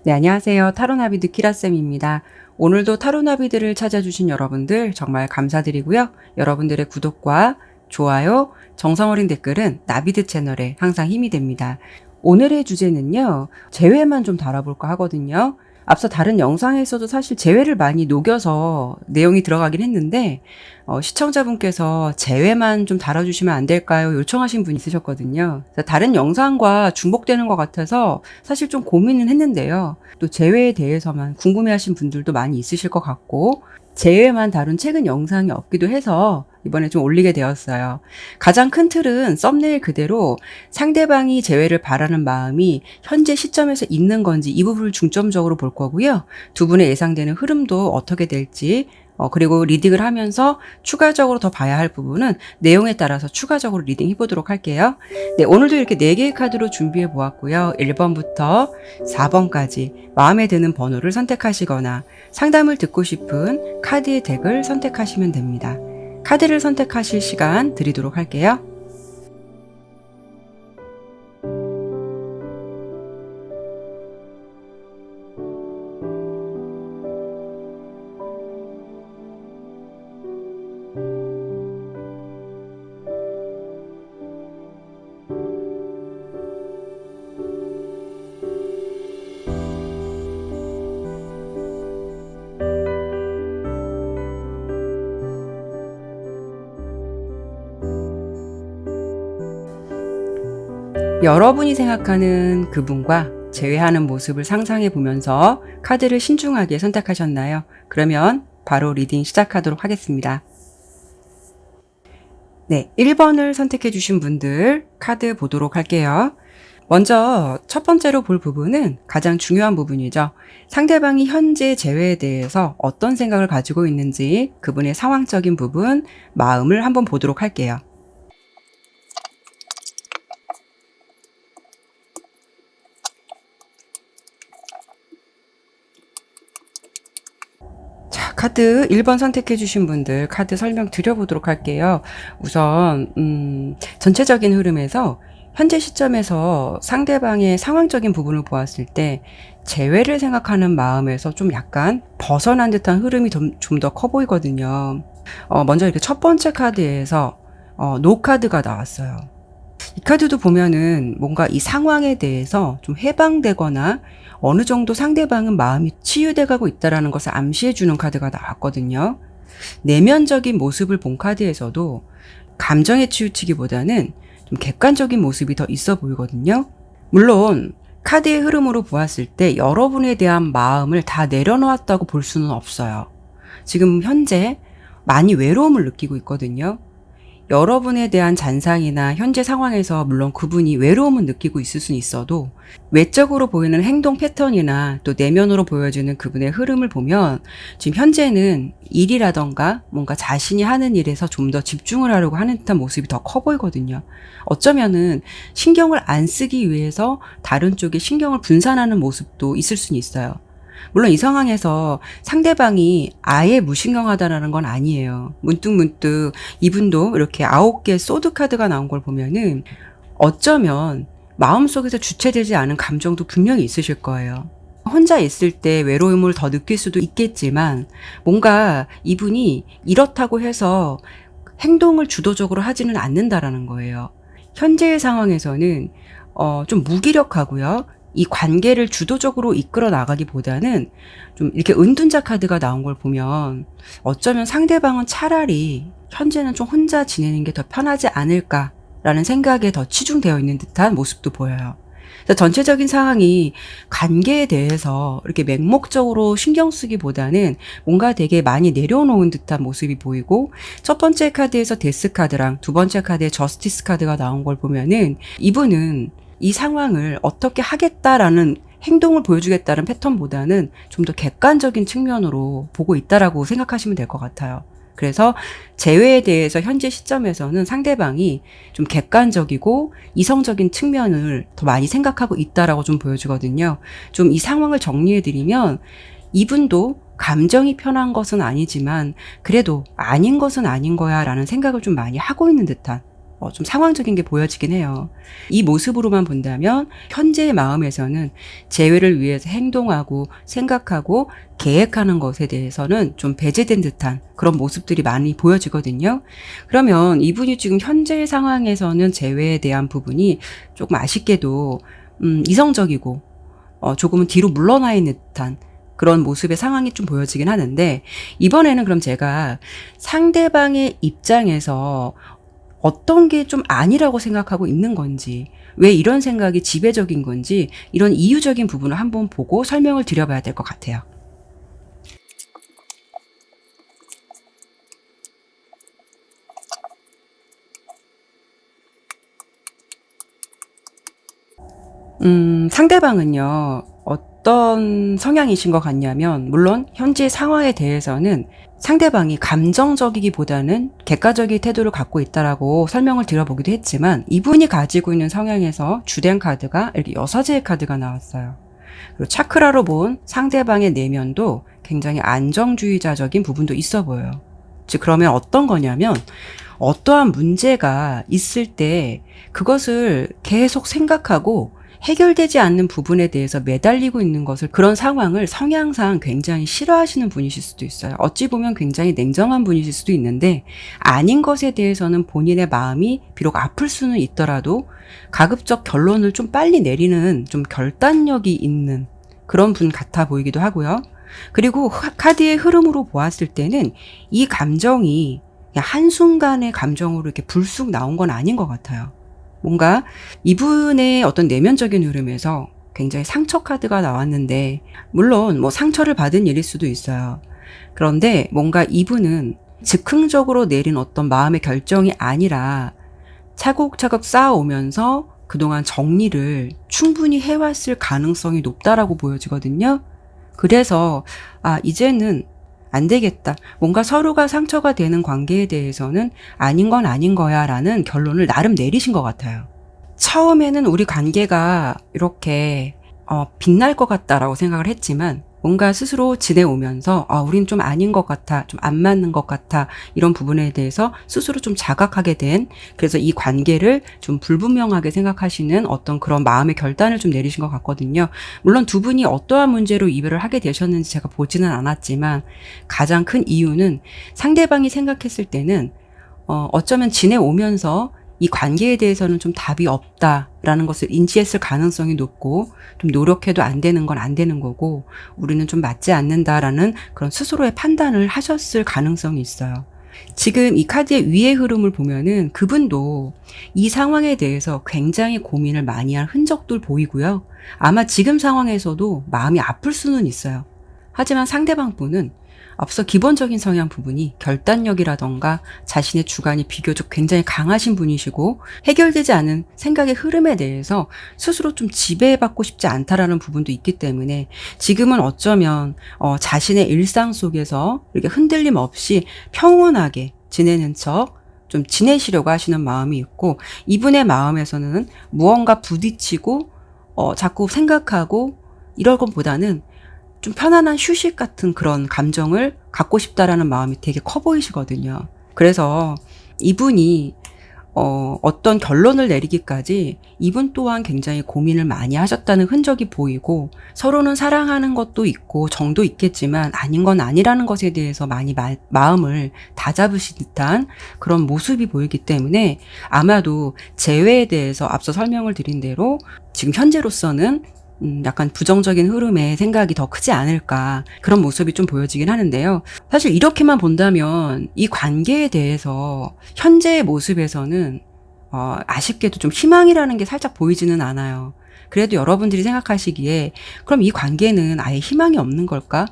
네, 안녕하세요. 타로나비드 키라쌤입니다. 오늘도 타로나비드를 찾아주신 여러분들 정말 감사드리고요. 여러분들의 구독과 좋아요, 정성어린 댓글은 나비드 채널에 항상 힘이 됩니다. 오늘의 주제는요, 재회만 좀 다뤄볼까 하거든요. 앞서 다른 영상에서도 사실 재회를 많이 녹여서 내용이 들어가긴 했는데 시청자분께서 재회만 좀 다뤄주시면 안 될까요? 요청하신 분이 있으셨거든요. 다른 영상과 중복되는 것 같아서 사실 좀 고민은 했는데요. 또 재회에 대해서만 궁금해하신 분들도 많이 있으실 것 같고 재회만 다룬 최근 영상이 없기도 해서 이번에 좀 올리게 되었어요. 가장 큰 틀은 썸네일 그대로 상대방이 재회를 바라는 마음이 현재 시점에서 있는 건지 이 부분을 중점적으로 볼 거고요. 두 분의 예상되는 흐름도 어떻게 될지 그리고 리딩을 하면서 추가적으로 더 봐야 할 부분은 내용에 따라서 추가적으로 리딩 해보도록 할게요. 네, 오늘도 이렇게 4개의 카드로 준비해 보았고요. 1번부터 4번까지 마음에 드는 번호를 선택하시거나 상담을 듣고 싶은 카드의 덱을 선택하시면 됩니다. 카드를 선택하실 시간 드리도록 할게요. 여러분이 생각하는 그분과 재회하는 모습을 상상해 보면서 카드를 신중하게 선택하셨나요? 그러면 바로 리딩 시작하도록 하겠습니다. 네, 1번을 선택해 주신 분들 카드 보도록 할게요. 먼저 첫 번째로 볼 부분은 가장 중요한 부분이죠. 상대방이 현재 재회에 대해서 어떤 생각을 가지고 있는지 그분의 상황적인 부분, 마음을 한번 보도록 할게요. 카드 1번 선택해 주신 분들 카드 설명 드려보도록 할게요. 우선 전체적인 흐름에서 현재 시점에서 상대방의 상황적인 부분을 보았을 때 재회를 생각하는 마음에서 좀 약간 벗어난 듯한 흐름이 좀 더 커 보이거든요. 먼저 이렇게 첫 번째 카드에서 노 카드가 나왔어요. 이 카드도 보면은 뭔가 이 상황에 대해서 좀 해방되거나 어느 정도 상대방은 마음이 치유돼 가고 있다는 것을 암시해 주는 카드가 나왔거든요. 내면적인 모습을 본 카드에서도 감정에 치우치기보다는 좀 객관적인 모습이 더 있어 보이거든요. 물론 카드의 흐름으로 보았을 때 여러분에 대한 마음을 다 내려놓았다고 볼 수는 없어요. 지금 현재 많이 외로움을 느끼고 있거든요. 여러분에 대한 잔상이나 현재 상황에서 물론 그분이 외로움은 느끼고 있을 수는 있어도 외적으로 보이는 행동 패턴이나 또 내면으로 보여지는 그분의 흐름을 보면 지금 현재는 일이라던가 뭔가 자신이 하는 일에서 좀 더 집중을 하려고 하는 듯한 모습이 더 커 보이거든요. 어쩌면은 신경을 안 쓰기 위해서 다른 쪽에 신경을 분산하는 모습도 있을 수는 있어요. 물론 이 상황에서 상대방이 아예 무신경하다라는 건 아니에요. 문득문득 이분도 이렇게 9개 소드 카드가 나온 걸 보면은 어쩌면 마음속에서 주체되지 않은 감정도 분명히 있으실 거예요. 혼자 있을 때 외로움을 더 느낄 수도 있겠지만 뭔가 이분이 이렇다고 해서 행동을 주도적으로 하지는 않는다라는 거예요. 현재의 상황에서는 좀 무기력하고요. 이 관계를 주도적으로 이끌어 나가기보다는 좀 이렇게 은둔자 카드가 나온 걸 보면 어쩌면 상대방은 차라리 현재는 좀 혼자 지내는 게 더 편하지 않을까라는 생각에 더 치중되어 있는 듯한 모습도 보여요. 전체적인 상황이 관계에 대해서 이렇게 맹목적으로 신경 쓰기보다는 뭔가 되게 많이 내려놓은 듯한 모습이 보이고 첫 번째 카드에서 데스 카드랑 두 번째 카드에 저스티스 카드가 나온 걸 보면은 이분은 이 상황을 어떻게 하겠다라는 행동을 보여주겠다는 패턴보다는 좀 더 객관적인 측면으로 보고 있다라고 생각하시면 될 것 같아요. 그래서 재회에 대해서 현재 시점에서는 상대방이 좀 객관적이고 이성적인 측면을 더 많이 생각하고 있다라고 좀 보여주거든요. 좀 이 상황을 정리해드리면 이분도 감정이 편한 것은 아니지만 그래도 아닌 것은 아닌 거야 라는 생각을 좀 많이 하고 있는 듯한 좀 상황적인 게 보여지긴 해요. 이 모습으로만 본다면 현재의 마음에서는 재회를 위해서 행동하고 생각하고 계획하는 것에 대해서는 좀 배제된 듯한 그런 모습들이 많이 보여지거든요. 그러면 이분이 지금 현재의 상황에서는 재회에 대한 부분이 조금 아쉽게도 이성적이고 조금은 뒤로 물러나 있는 듯한 그런 모습의 상황이 좀 보여지긴 하는데, 이번에는 그럼 제가 상대방의 입장에서 어떤 게 좀 아니라고 생각하고 있는 건지, 왜 이런 생각이 지배적인 건지, 이런 이유적인 부분을 한번 보고 설명을 드려봐야 될 것 같아요. 상대방은요, 어떤 성향이신 것 같냐면, 물론 현재 상황에 대해서는 상대방이 감정적이기보다는 객관적인 태도를 갖고 있다라고 설명을 드려보기도 했지만, 이분이 가지고 있는 성향에서 주된 카드가 이렇게 여섯의 카드가 나왔어요. 그리고 차크라로 본 상대방의 내면도 굉장히 안정주의자적인 부분도 있어 보여요. 즉, 그러면 어떤 거냐면, 어떠한 문제가 있을 때 그것을 계속 생각하고 해결되지 않는 부분에 대해서 매달리고 있는 것을, 그런 상황을 성향상 굉장히 싫어하시는 분이실 수도 있어요. 어찌 보면 굉장히 냉정한 분이실 수도 있는데, 아닌 것에 대해서는 본인의 마음이 비록 아플 수는 있더라도 가급적 결론을 좀 빨리 내리는 좀 결단력이 있는 그런 분 같아 보이기도 하고요. 그리고 카드의 흐름으로 보았을 때는 이 감정이 그냥 한순간의 감정으로 이렇게 불쑥 나온 건 아닌 것 같아요. 뭔가 이분의 어떤 내면적인 흐름에서 굉장히 상처 카드가 나왔는데, 물론 뭐 상처를 받은 일일 수도 있어요. 그런데 뭔가 이분은 즉흥적으로 내린 어떤 마음의 결정이 아니라 차곡차곡 쌓아오면서 그동안 정리를 충분히 해왔을 가능성이 높다라고 보여지거든요. 그래서 이제는 안 되겠다, 뭔가 서로가 상처가 되는 관계에 대해서는 아닌 건 아닌 거야 라는 결론을 나름 내리신 것 같아요. 처음에는 우리 관계가 이렇게 빛날 것 같다라고 생각을 했지만, 뭔가 스스로 지내오면서 우린 좀 아닌 것 같아, 좀 안 맞는 것 같아, 이런 부분에 대해서 스스로 좀 자각하게 된, 그래서 이 관계를 좀 불분명하게 생각하시는 어떤 그런 마음의 결단을 좀 내리신 것 같거든요. 물론 두 분이 어떠한 문제로 이별을 하게 되셨는지 제가 보지는 않았지만, 가장 큰 이유는 상대방이 생각했을 때는 어쩌면 지내오면서 이 관계에 대해서는 좀 답이 없다라는 것을 인지했을 가능성이 높고, 좀 노력해도 안 되는 건 안 되는 거고, 우리는 좀 맞지 않는다라는 그런 스스로의 판단을 하셨을 가능성이 있어요. 지금 이 카드의 위의 흐름을 보면은 그분도 이 상황에 대해서 굉장히 고민을 많이 한 흔적들 보이고요. 아마 지금 상황에서도 마음이 아플 수는 있어요. 하지만 상대방 분은 앞서 기본적인 성향 부분이 결단력이라던가 자신의 주관이 비교적 굉장히 강하신 분이시고, 해결되지 않은 생각의 흐름에 대해서 스스로 좀 지배받고 싶지 않다라는 부분도 있기 때문에, 지금은 어쩌면 자신의 일상 속에서 이렇게 흔들림 없이 평온하게 지내는 척 좀 지내시려고 하시는 마음이 있고, 이분의 마음에서는 무언가 부딪히고 자꾸 생각하고 이럴 것보다는 좀 편안한 휴식 같은 그런 감정을 갖고 싶다라는 마음이 되게 커 보이시거든요. 그래서 이분이 어떤 결론을 내리기까지 이분 또한 굉장히 고민을 많이 하셨다는 흔적이 보이고, 서로는 사랑하는 것도 있고 정도 있겠지만 아닌 건 아니라는 것에 대해서 많이 마음을 다잡으신 듯한 그런 모습이 보이기 때문에, 아마도 재회에 대해서 앞서 설명을 드린 대로 지금 현재로서는 약간 부정적인 흐름의 생각이 더 크지 않을까, 그런 모습이 좀 보여지긴 하는데요. 사실 이렇게만 본다면 이 관계에 대해서 현재의 모습에서는 아쉽게도 좀 희망이라는 게 살짝 보이지는 않아요. 그래도 여러분들이 생각하시기에 그럼 이 관계는 아예 희망이 없는 걸까?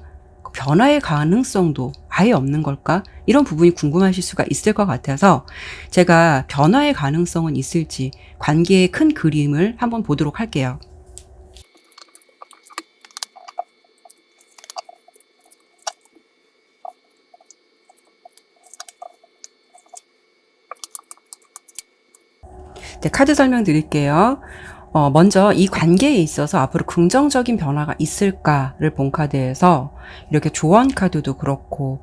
변화의 가능성도 아예 없는 걸까? 이런 부분이 궁금하실 수가 있을 것 같아서, 제가 변화의 가능성은 있을지 관계의 큰 그림을 한번 보도록 할게요. 네, 카드 설명 드릴게요. 먼저 이 관계에 있어서 앞으로 긍정적인 변화가 있을까를 본 카드에서, 이렇게 조언 카드도 그렇고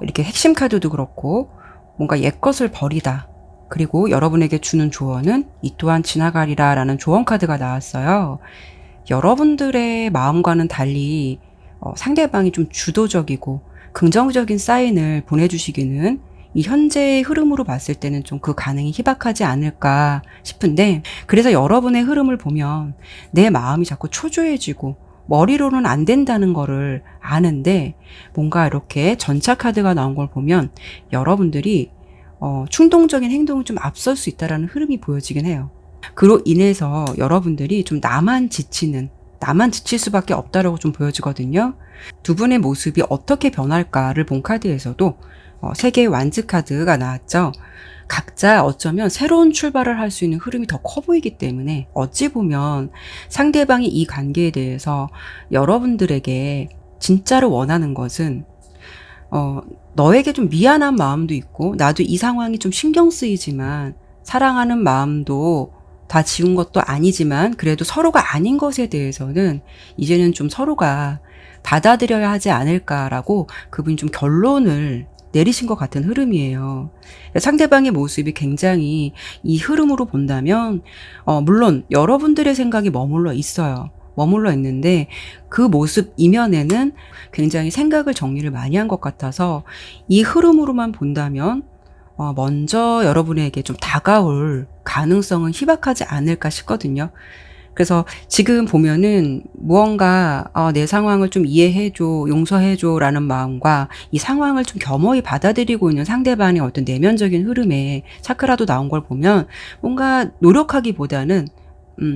이렇게 핵심 카드도 그렇고, 뭔가 옛것을 버리다, 그리고 여러분에게 주는 조언은 이 또한 지나가리라 라는 조언 카드가 나왔어요. 여러분들의 마음과는 달리 상대방이 좀 주도적이고 긍정적인 사인을 보내주시기는 이 현재의 흐름으로 봤을 때는 좀 그 가능이 희박하지 않을까 싶은데, 그래서 여러분의 흐름을 보면 내 마음이 자꾸 초조해지고 머리로는 안 된다는 거를 아는데, 뭔가 이렇게 전차 카드가 나온 걸 보면 여러분들이 충동적인 행동을 좀 앞설 수 있다라는 흐름이 보여지긴 해요. 그로 인해서 여러분들이 좀 나만 지칠 수밖에 없다라고 좀 보여지거든요. 두 분의 모습이 어떻게 변할까를 본 카드에서도 세 개의 완즈 카드가 나왔죠. 각자 어쩌면 새로운 출발을 할 수 있는 흐름이 더 커 보이기 때문에, 어찌 보면 상대방이 이 관계에 대해서 여러분들에게 진짜로 원하는 것은 너에게 좀 미안한 마음도 있고, 나도 이 상황이 좀 신경 쓰이지만 사랑하는 마음도 다 지운 것도 아니지만 그래도 서로가 아닌 것에 대해서는 이제는 좀 서로가 받아들여야 하지 않을까라고 그분이 좀 결론을 내리신 것 같은 흐름이에요. 상대방의 모습이 굉장히 이 흐름으로 본다면 물론 여러분들의 생각이 머물러 있어요. 머물러 있는데 그 모습 이면에는 굉장히 생각을 정리를 많이 한 것 같아서, 이 흐름으로만 본다면 먼저 여러분에게 좀 다가올 가능성은 희박하지 않을까 싶거든요. 그래서 지금 보면은 무언가 내 상황을 좀 이해해줘, 용서해줘 라는 마음과 이 상황을 좀 겸허히 받아들이고 있는 상대방의 어떤 내면적인 흐름에 차크라도 나온 걸 보면 뭔가 노력하기보다는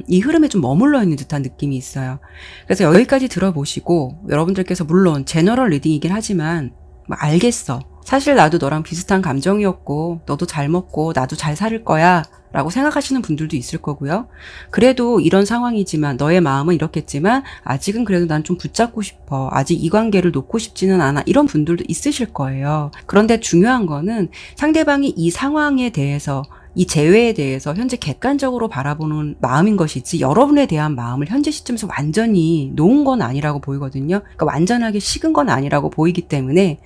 이 흐름에 좀 머물러 있는 듯한 느낌이 있어요. 그래서 여기까지 들어보시고 여러분들께서 물론 제너럴 리딩이긴 하지만 알겠어, 사실 나도 너랑 비슷한 감정이었고 너도 잘 먹고 나도 잘 살 거야 라고 생각하시는 분들도 있을 거고요. 그래도 이런 상황이지만 너의 마음은 이렇겠지만 아직은 그래도 난 좀 붙잡고 싶어, 아직 이 관계를 놓고 싶지는 않아, 이런 분들도 있으실 거예요. 그런데 중요한 거는 상대방이 이 상황에 대해서, 이 재회에 대해서 현재 객관적으로 바라보는 마음인 것이지, 여러분에 대한 마음을 현재 시점에서 완전히 놓은 건 아니라고 보이거든요. 그러니까 완전하게 식은 건 아니라고 보이기 때문에,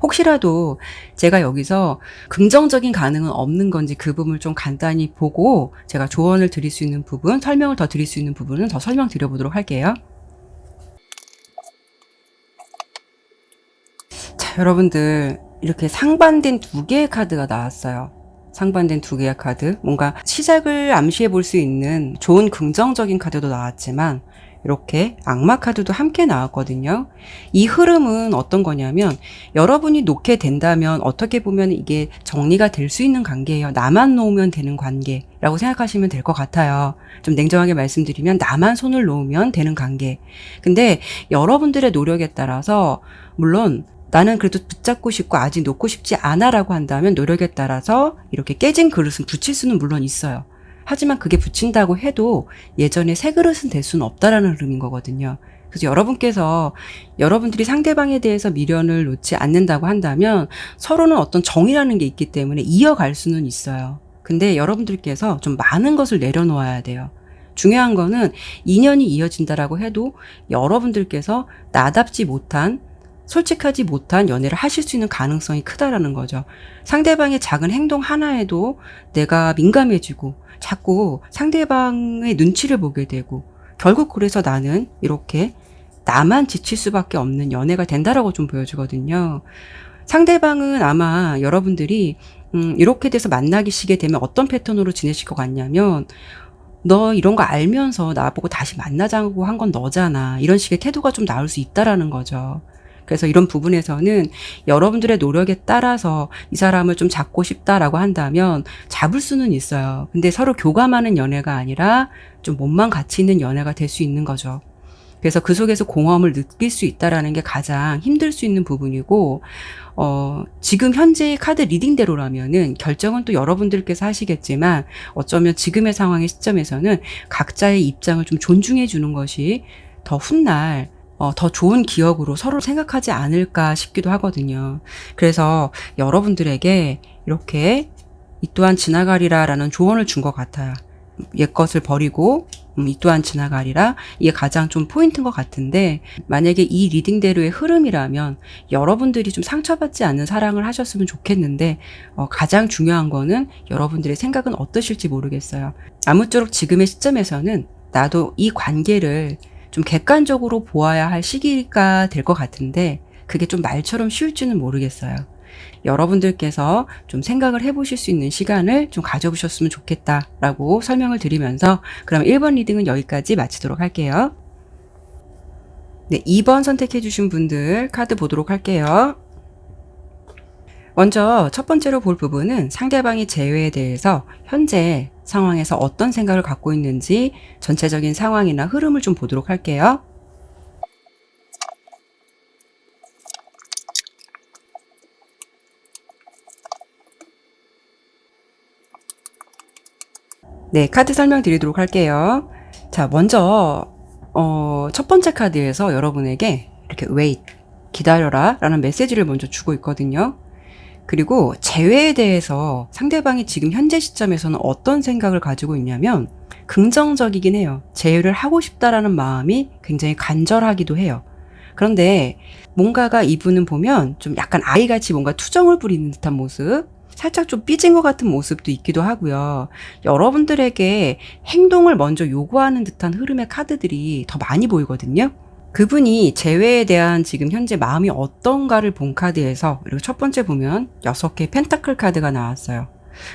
혹시라도 제가 여기서 긍정적인 가능은 없는 건지 그 부분을 좀 간단히 보고 제가 조언을 드릴 수 있는 부분, 설명을 더 드릴 수 있는 부분은 더 설명드려 보도록 할게요. 자, 여러분들 이렇게 상반된 두 개의 카드가 나왔어요. 상반된 두 개의 카드, 뭔가 시작을 암시해 볼 수 있는 좋은 긍정적인 카드도 나왔지만 이렇게 악마 카드도 함께 나왔거든요. 이 흐름은 어떤 거냐면, 여러분이 놓게 된다면 어떻게 보면 이게 정리가 될 수 있는 관계예요. 나만 놓으면 되는 관계라고 생각하시면 될 것 같아요. 좀 냉정하게 말씀드리면 나만 손을 놓으면 되는 관계. 근데 여러분들의 노력에 따라서, 물론 나는 그래도 붙잡고 싶고 아직 놓고 싶지 않아 라고 한다면 노력에 따라서 이렇게 깨진 그릇은 붙일 수는 물론 있어요. 하지만 그게 붙인다고 해도 예전에 새 그릇은 될 수는 없다라는 흐름인 거거든요. 그래서 여러분께서 여러분들이 상대방에 대해서 미련을 놓지 않는다고 한다면 서로는 어떤 정이라는 게 있기 때문에 이어갈 수는 있어요. 근데 여러분들께서 좀 많은 것을 내려놓아야 돼요. 중요한 거는 인연이 이어진다라고 해도 여러분들께서 나답지 못한, 솔직하지 못한 연애를 하실 수 있는 가능성이 크다라는 거죠. 상대방의 작은 행동 하나에도 내가 민감해지고 자꾸 상대방의 눈치를 보게 되고, 결국 그래서 나는 이렇게 나만 지칠 수밖에 없는 연애가 된다라고 좀 보여주거든요. 상대방은 아마 여러분들이 이렇게 돼서 만나시게 되면 어떤 패턴으로 지내실 것 같냐면, 너 이런 거 알면서 나보고 다시 만나자고 한 건 너잖아, 이런 식의 태도가 좀 나올 수 있다라는 거죠. 그래서 이런 부분에서는 여러분들의 노력에 따라서 이 사람을 좀 잡고 싶다라고 한다면 잡을 수는 있어요. 근데 서로 교감하는 연애가 아니라 좀 몸만 같이 있는 연애가 될 수 있는 거죠. 그래서 그 속에서 공허함을 느낄 수 있다라는 게 가장 힘들 수 있는 부분이고, 지금 현재의 카드 리딩대로라면은 결정은 또 여러분들께서 하시겠지만, 어쩌면 지금의 상황의 시점에서는 각자의 입장을 좀 존중해 주는 것이 더 훗날 더 좋은 기억으로 서로 생각하지 않을까 싶기도 하거든요. 그래서 여러분들에게 이렇게 이 또한 지나가리라 라는 조언을 준 것 같아요. 옛것을 버리고 이 또한 지나가리라. 이게 가장 좀 포인트인 것 같은데, 만약에 이 리딩대로의 흐름이라면 여러분들이 좀 상처받지 않는 사랑을 하셨으면 좋겠는데, 가장 중요한 거는 여러분들의 생각은 어떠실지 모르겠어요. 아무쪼록 지금의 시점에서는 나도 이 관계를 좀 객관적으로 보아야 할 시기가 될 것 같은데, 그게 좀 말처럼 쉬울지는 모르겠어요. 여러분들께서 좀 생각을 해보실 수 있는 시간을 좀 가져보셨으면 좋겠다라고 설명을 드리면서, 그럼 1번 리딩은 여기까지 마치도록 할게요. 네, 2번 선택해주신 분들 카드 보도록 할게요. 먼저 첫 번째로 볼 부분은 상대방의 재회에 대해서 현재 상황에서 어떤 생각을 갖고 있는지 전체적인 상황이나 흐름을 좀 보도록 할게요. 네, 카드 설명드리도록 할게요. 자, 먼저 첫 번째 카드에서 여러분에게 이렇게 wait, 기다려라 라는 메시지를 먼저 주고 있거든요. 그리고 재회에 대해서 상대방이 지금 현재 시점에서는 어떤 생각을 가지고 있냐면 긍정적이긴 해요. 재회를 하고 싶다라는 마음이 굉장히 간절하기도 해요. 그런데 뭔가가 이분은 보면 좀 약간 아이같이 뭔가 투정을 부리는 듯한 모습, 살짝 좀 삐진 것 같은 모습도 있기도 하고요. 여러분들에게 행동을 먼저 요구하는 듯한 흐름의 카드들이 더 많이 보이거든요. 그분이 재회에 대한 지금 현재 마음이 어떤가를 본 카드에서, 그리고 첫 번째 보면 6개의 펜타클 카드가 나왔어요.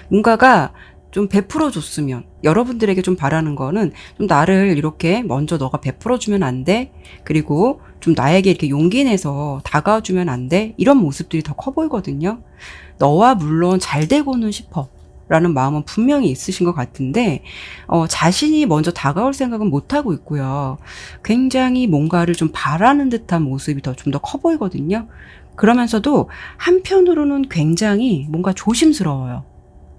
뭔가가 좀 베풀어 줬으면, 여러분들에게 좀 바라는 거는 좀 나를 이렇게 먼저 너가 베풀어 주면 안 돼? 그리고 좀 나에게 이렇게 용기 내서 다가와 주면 안 돼? 이런 모습들이 더 커 보이거든요. 너와 물론 잘 되고는 싶어 라는 마음은 분명히 있으신 것 같은데, 자신이 먼저 다가올 생각은 못하고 있고요. 굉장히 뭔가를 좀 바라는 듯한 모습이 좀 더 커 보이거든요. 그러면서도 한편으로는 굉장히 뭔가 조심스러워요.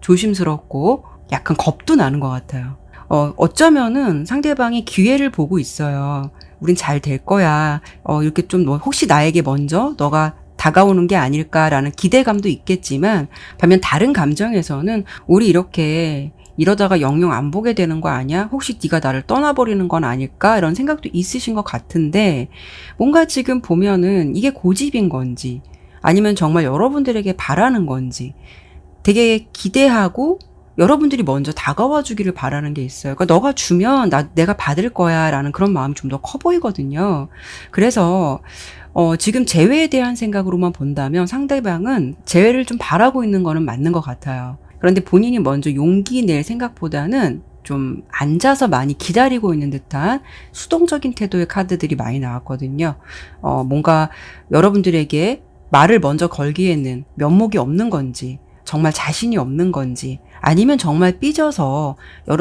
조심스럽고 약간 겁도 나는 것 같아요. 어쩌면은 상대방이 기회를 보고 있어요. 우린 잘 될 거야. 이렇게 좀 혹시 나에게 먼저 너가 다가오는 게 아닐까라는 기대감도 있겠지만, 반면 다른 감정에서는 우리 이렇게 이러다가 영영 안 보게 되는 거 아니야? 혹시 네가 나를 떠나버리는 건 아닐까? 이런 생각도 있으신 것 같은데, 뭔가 지금 보면은 이게 고집인 건지 아니면 정말 여러분들에게 바라는 건지 되게 기대하고 여러분들이 먼저 다가와 주기를 바라는 게 있어요. 그러니까 너가 주면 내가 받을 거야 라는 그런 마음이 좀 더 커 보이거든요. 그래서 지금 재회에 대한 생각으로만 본다면 상대방은 재회를 좀 바라고 있는 거는 맞는 것 같아요. 그런데 본인이 먼저 용기 낼 생각보다는 좀 앉아서 많이 기다리고 있는 듯한 수동적인 태도의 카드들이 많이 나왔거든요. 뭔가 여러분들에게 말을 먼저 걸기에는 면목이 없는 건지, 정말 자신이 없는 건지, 아니면 정말 삐져서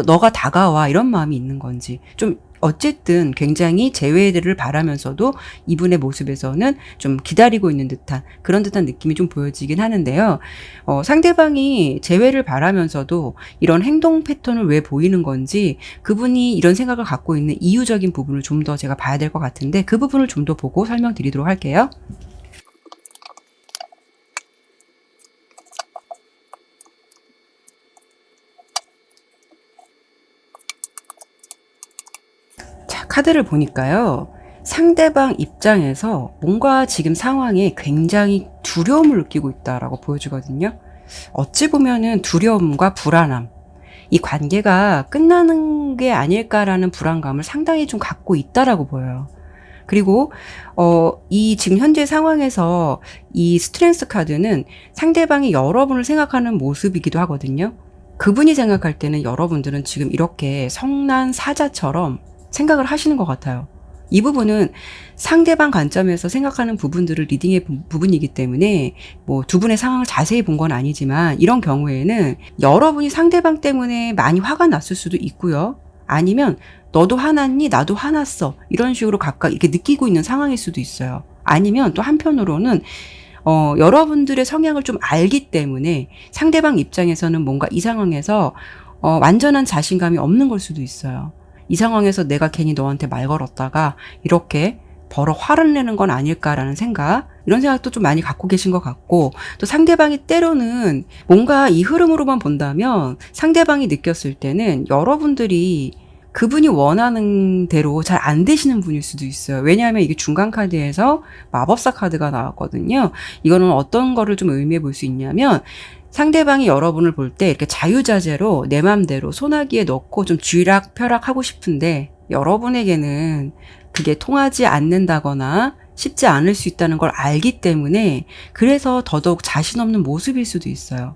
너가 다가와 이런 마음이 있는 건지, 좀 어쨌든 굉장히 재회를 바라면서도 이분의 모습에서는 좀 기다리고 있는 듯한 그런 듯한 느낌이 좀 보여지긴 하는데요. 상대방이 재회를 바라면서도 이런 행동 패턴을 왜 보이는 건지, 그분이 이런 생각을 갖고 있는 이유적인 부분을 좀 더 제가 봐야 될 것 같은데, 그 부분을 좀 더 보고 설명드리도록 할게요. 카드를 보니까요, 상대방 입장에서 뭔가 지금 상황에 굉장히 두려움을 느끼고 있다라고 보여주거든요. 어찌 보면은 두려움과 불안함, 이 관계가 끝나는 게 아닐까라는 불안감을 상당히 좀 갖고 있다라고 보여요. 그리고 이 지금 현재 상황에서 이 스트렝스 카드는 상대방이 여러분을 생각하는 모습이기도 하거든요. 그분이 생각할 때는 여러분들은 지금 이렇게 성난 사자처럼 생각을 하시는 것 같아요. 이 부분은 상대방 관점에서 생각하는 부분들을 리딩의 부분이기 때문에 뭐 두 분의 상황을 자세히 본 건 아니지만, 이런 경우에는 여러분이 상대방 때문에 많이 화가 났을 수도 있고요. 아니면 너도 화났니? 나도 화났어. 이런 식으로 각각 이렇게 느끼고 있는 상황일 수도 있어요. 아니면 또 한편으로는 여러분들의 성향을 좀 알기 때문에 상대방 입장에서는 뭔가 이 상황에서 완전한 자신감이 없는 걸 수도 있어요. 이 상황에서 내가 괜히 너한테 말 걸었다가 이렇게 버럭 화를 내는 건 아닐까라는 생각, 이런 생각도 좀 많이 갖고 계신 것 같고, 또 상대방이 때로는 뭔가 이 흐름으로만 본다면 상대방이 느꼈을 때는 여러분들이 그분이 원하는 대로 잘 안 되시는 분일 수도 있어요. 왜냐하면 이게 중간 카드에서 마법사 카드가 나왔거든요. 이거는 어떤 거를 좀 의미해 볼 수 있냐면 상대방이 여러분을 볼 때 이렇게 자유자재로 내 맘대로 소나기에 넣고 좀 쥐락펴락하고 싶은데 여러분에게는 그게 통하지 않는다거나 쉽지 않을 수 있다는 걸 알기 때문에 그래서 더더욱 자신 없는 모습일 수도 있어요.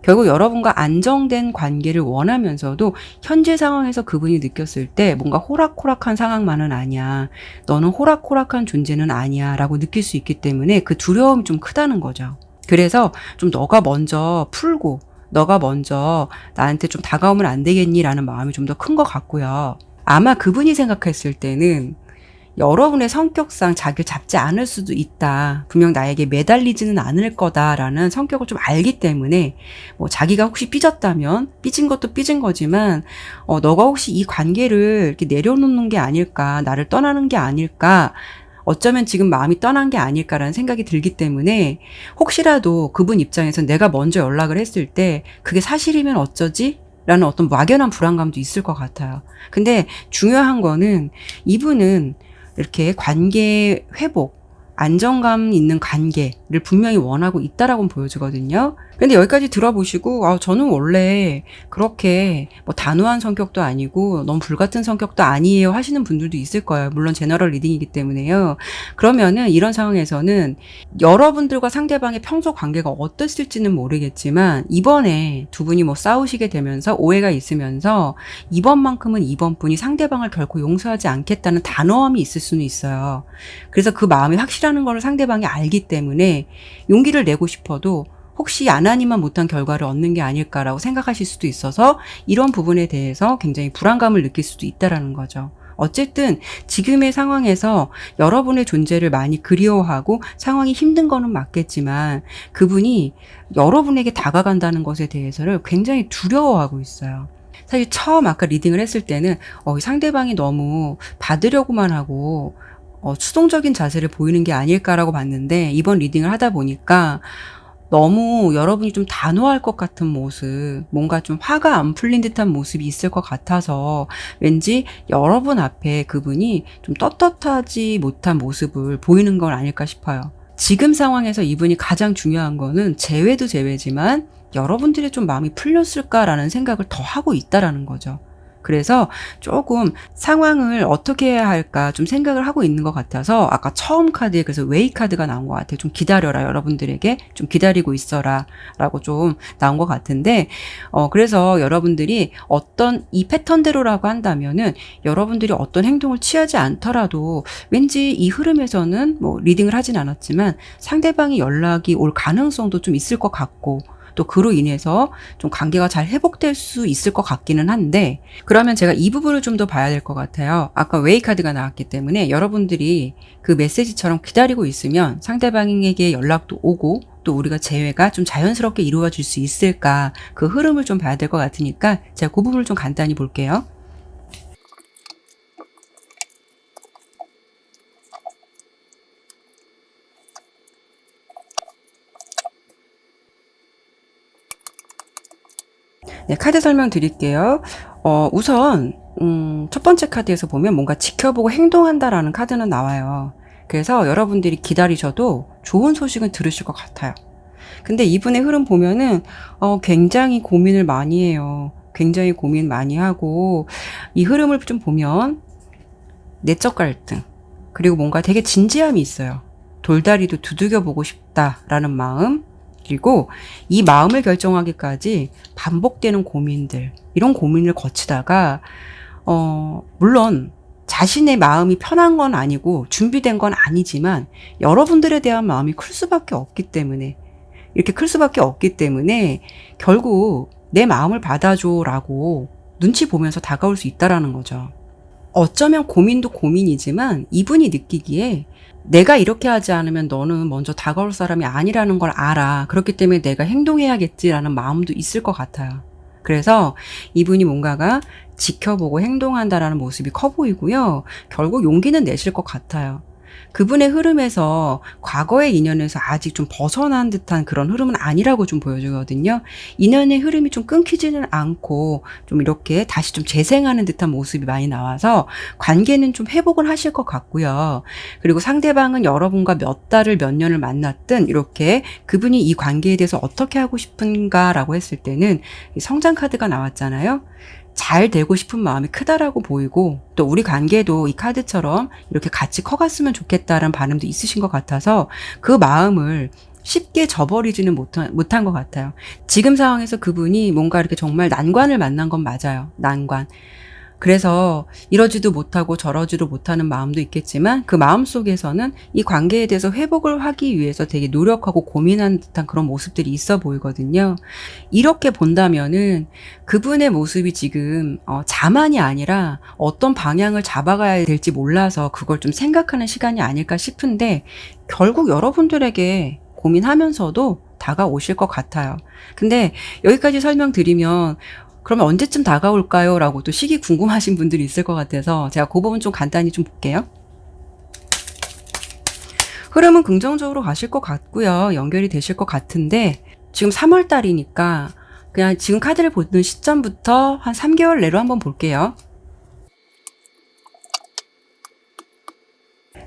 결국 여러분과 안정된 관계를 원하면서도 현재 상황에서 그분이 느꼈을 때 뭔가 호락호락한 상황만은 아니야. 너는 호락호락한 존재는 아니야. 라고 느낄 수 있기 때문에 그 두려움이 좀 크다는 거죠. 그래서 좀 너가 먼저 풀고 너가 먼저 나한테 좀 다가오면 안 되겠니? 라는 마음이 좀 더 큰 것 같고요. 아마 그분이 생각했을 때는 여러분의 성격상 자기를 잡지 않을 수도 있다. 분명 나에게 매달리지는 않을 거다라는 성격을 좀 알기 때문에 뭐 자기가 혹시 삐졌다면 삐진 것도 삐진 거지만 너가 혹시 이 관계를 이렇게 내려놓는 게 아닐까, 나를 떠나는 게 아닐까, 어쩌면 지금 마음이 떠난 게 아닐까라는 생각이 들기 때문에 혹시라도 그분 입장에서 내가 먼저 연락을 했을 때 그게 사실이면 어쩌지? 라는 어떤 막연한 불안감도 있을 것 같아요. 근데 중요한 거는 이분은 이렇게 관계 회복, 안정감 있는 관계를 분명히 원하고 있다라고 보여지거든요. 근데 여기까지 들어보시고 저는 원래 그렇게 뭐 단호한 성격도 아니고 너무 불같은 성격도 아니에요 하시는 분들도 있을 거예요. 물론 제너럴 리딩이기 때문에요. 그러면은 이런 상황에서는 여러분들과 상대방의 평소 관계가 어땠을지는 모르겠지만 이번에 두 분이 뭐 싸우시게 되면서 오해가 있으면서 이번만큼은 이번 분이 상대방을 결코 용서하지 않겠다는 단호함이 있을 수는 있어요. 그래서 그 마음이 확실하는 걸 상대방이 알기 때문에 용기를 내고 싶어도 혹시 안 하니만 못한 결과를 얻는 게 아닐까라고 생각하실 수도 있어서 이런 부분에 대해서 굉장히 불안감을 느낄 수도 있다라는 거죠. 어쨌든 지금의 상황에서 여러분의 존재를 많이 그리워하고 상황이 힘든 거는 맞겠지만 그분이 여러분에게 다가간다는 것에 대해서를 굉장히 두려워하고 있어요. 사실 처음 아까 리딩을 했을 때는 상대방이 너무 받으려고만 하고 수동적인 자세를 보이는 게 아닐까라고 봤는데 이번 리딩을 하다 보니까 너무 여러분이 좀 단호할 것 같은 모습, 뭔가 좀 화가 안 풀린 듯한 모습이 있을 것 같아서 왠지 여러분 앞에 그분이 좀 떳떳하지 못한 모습을 보이는 건 아닐까 싶어요. 지금 상황에서 이분이 가장 중요한 거는 재회도 재회지만 여러분들이 좀 마음이 풀렸을까라는 생각을 더 하고 있다라는 거죠. 그래서 조금 상황을 어떻게 해야 할까 좀 생각을 하고 있는 것 같아서 아까 처음 카드에 그래서 웨이 카드가 나온 것 같아요. 좀 기다려라. 여러분들에게 좀 기다리고 있어라 라고 좀 나온 것 같은데 그래서 여러분들이 어떤 이 패턴대로라고 한다면은 여러분들이 어떤 행동을 취하지 않더라도 왠지 이 흐름에서는 뭐 리딩을 하진 않았지만 상대방이 연락이 올 가능성도 좀 있을 것 같고 또 그로 인해서 좀 관계가 잘 회복될 수 있을 것 같기는 한데 그러면 제가 이 부분을 좀 더 봐야 될 것 같아요. 아까 웨이 카드가 나왔기 때문에 여러분들이 그 메시지처럼 기다리고 있으면 상대방에게 연락도 오고 또 우리가 재회가 좀 자연스럽게 이루어질 수 있을까 그 흐름을 좀 봐야 될 것 같으니까 제가 그 부분을 좀 간단히 볼게요. 네, 카드 설명 드릴게요. 우선 첫 번째 카드에서 보면 뭔가 지켜보고 행동한다라는 카드는 나와요. 그래서 여러분들이 기다리셔도 좋은 소식은 들으실 것 같아요. 근데 이분의 흐름 보면은 굉장히 고민을 많이 해요. 굉장히 고민 많이 하고 이 흐름을 좀 보면 내적 갈등 그리고 뭔가 되게 진지함이 있어요. 돌다리도 두들겨 보고 싶다라는 마음 그리고 이 마음을 결정하기까지 반복되는 고민들 이런 고민을 거치다가 물론 자신의 마음이 편한 건 아니고 준비된 건 아니지만 여러분들에 대한 마음이 클 수밖에 없기 때문에 이렇게 클 수밖에 없기 때문에 결국 내 마음을 받아줘라고 눈치 보면서 다가올 수 있다라는 거죠. 어쩌면 고민도 고민이지만 이분이 느끼기에 내가 이렇게 하지 않으면 너는 먼저 다가올 사람이 아니라는 걸 알아. 그렇기 때문에 내가 행동해야겠지라는 마음도 있을 것 같아요. 그래서 이분이 뭔가가 지켜보고 행동한다라는 모습이 커 보이고요. 결국 용기는 내실 것 같아요. 그분의 흐름에서 과거의 인연에서 아직 좀 벗어난 듯한 그런 흐름은 아니라고 좀 보여주거든요. 인연의 흐름이 좀 끊기지는 않고 좀 이렇게 다시 좀 재생하는 듯한 모습이 많이 나와서 관계는 좀 회복을 하실 것 같고요. 그리고 상대방은 여러분과 몇 달을 몇 년을 만났든 이렇게 그분이 이 관계에 대해서 어떻게 하고 싶은가라고 했을 때는 이 성장 카드가 나왔잖아요. 잘 되고 싶은 마음이 크다라고 보이고 또 우리 관계도 이 카드처럼 이렇게 같이 커갔으면 좋겠다라는 바람도 있으신 것 같아서 그 마음을 쉽게 저버리지는 못한 것 같아요. 지금 상황에서 그분이 뭔가 이렇게 정말 난관을 만난 건 맞아요. 난관. 그래서 이러지도 못하고 저러지도 못하는 마음도 있겠지만 그 마음 속에서는 이 관계에 대해서 회복을 하기 위해서 되게 노력하고 고민한 듯한 그런 모습들이 있어 보이거든요. 이렇게 본다면은 그분의 모습이 지금 자만이 아니라 어떤 방향을 잡아가야 될지 몰라서 그걸 좀 생각하는 시간이 아닐까 싶은데 결국 여러분들에게 고민하면서도 다가오실 것 같아요. 근데 여기까지 설명드리면 그러면 언제쯤 다가올까요? 라고 또 시기 궁금하신 분들이 있을 것 같아서 제가 그 부분 좀 간단히 좀 볼게요. 흐름은 긍정적으로 가실 것 같고요. 연결이 되실 것 같은데 지금 3월 달이니까 그냥 지금 카드를 보는 시점부터 한 3개월 내로 한번 볼게요.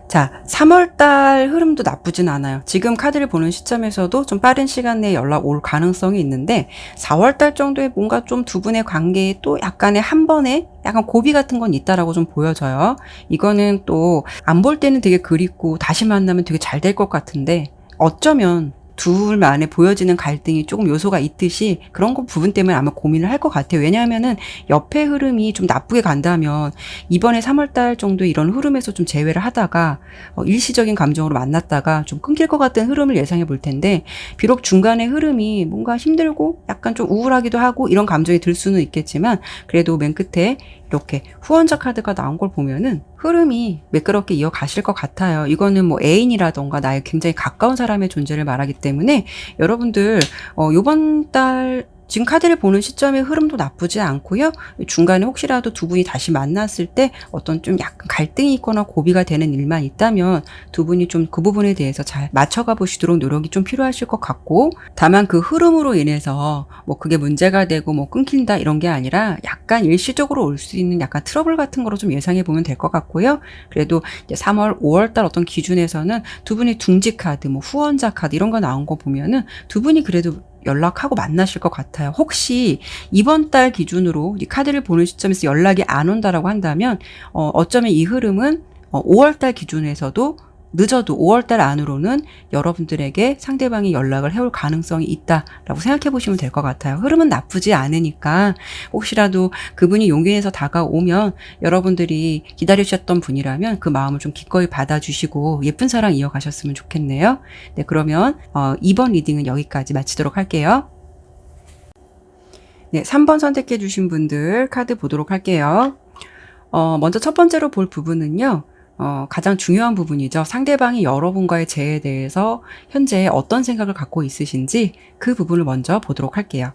자, 3월달 흐름도 나쁘진 않아요. 지금 카드를 보는 시점에서도 좀 빠른 시간 내에 연락 올 가능성이 있는데 4월달 정도에 뭔가 좀 두 분의 관계에 또 약간의 한 번에 약간 고비 같은 건 있다라고 좀 보여져요. 이거는 또 안 볼 때는 되게 그립고 다시 만나면 되게 잘 될 것 같은데 어쩌면 둘만에 보여지는 갈등이 조금 요소가 있듯이 그런 거 부분 때문에 아마 고민을 할 것 같아요. 왜냐하면은 옆에 흐름이 좀 나쁘게 간다면 이번에 3월달 정도 이런 흐름에서 좀 제외를 하다가 일시적인 감정으로 만났다가 좀 끊길 것 같은 흐름을 예상해 볼 텐데 비록 중간에 흐름이 뭔가 힘들고 약간 좀 우울하기도 하고 이런 감정이 들 수는 있겠지만 그래도 맨 끝에 이렇게 후원자 카드가 나온 걸 보면은 흐름이 매끄럽게 이어가실 것 같아요. 이거는 뭐 애인이라던가 나의 굉장히 가까운 사람의 존재를 말하기 때문에 여러분들 요번 달 지금 카드를 보는 시점의 흐름도 나쁘지 않고요. 중간에 혹시라도 두 분이 다시 만났을 때 어떤 좀 약간 갈등이 있거나 고비가 되는 일만 있다면 두 분이 좀 그 부분에 대해서 잘 맞춰가 보시도록 노력이 좀 필요하실 것 같고 다만 그 흐름으로 인해서 뭐 그게 문제가 되고 뭐 끊긴다 이런 게 아니라 약간 일시적으로 올 수 있는 약간 트러블 같은 거로 좀 예상해 보면 될 것 같고요. 그래도 이제 3월, 5월 달 어떤 기준에서는 두 분이 둥지 카드, 뭐 후원자 카드 이런 거 나온 거 보면은 두 분이 그래도 연락하고 만나실 것 같아요. 혹시 이번 달 기준으로 이 카드를 보는 시점에서 연락이 안 온다라고 한다면 어쩌면 이 흐름은 5월 달 기준에서도 늦어도 5월 달 안으로는 여러분들에게 상대방이 연락을 해올 가능성이 있다라고 생각해 보시면 될 것 같아요. 흐름은 나쁘지 않으니까 혹시라도 그분이 용기 내서 다가오면 여러분들이 기다리셨던 분이라면 그 마음을 좀 기꺼이 받아주시고 예쁜 사랑 이어가셨으면 좋겠네요. 네, 그러면 이번 리딩은 여기까지 마치도록 할게요. 네, 3번 선택해 주신 분들 카드 보도록 할게요. 먼저 첫 번째로 볼 부분은요. 가장 중요한 부분이죠. 상대방이 여러분과의 재회에 대해서 현재 어떤 생각을 갖고 있으신지 그 부분을 먼저 보도록 할게요.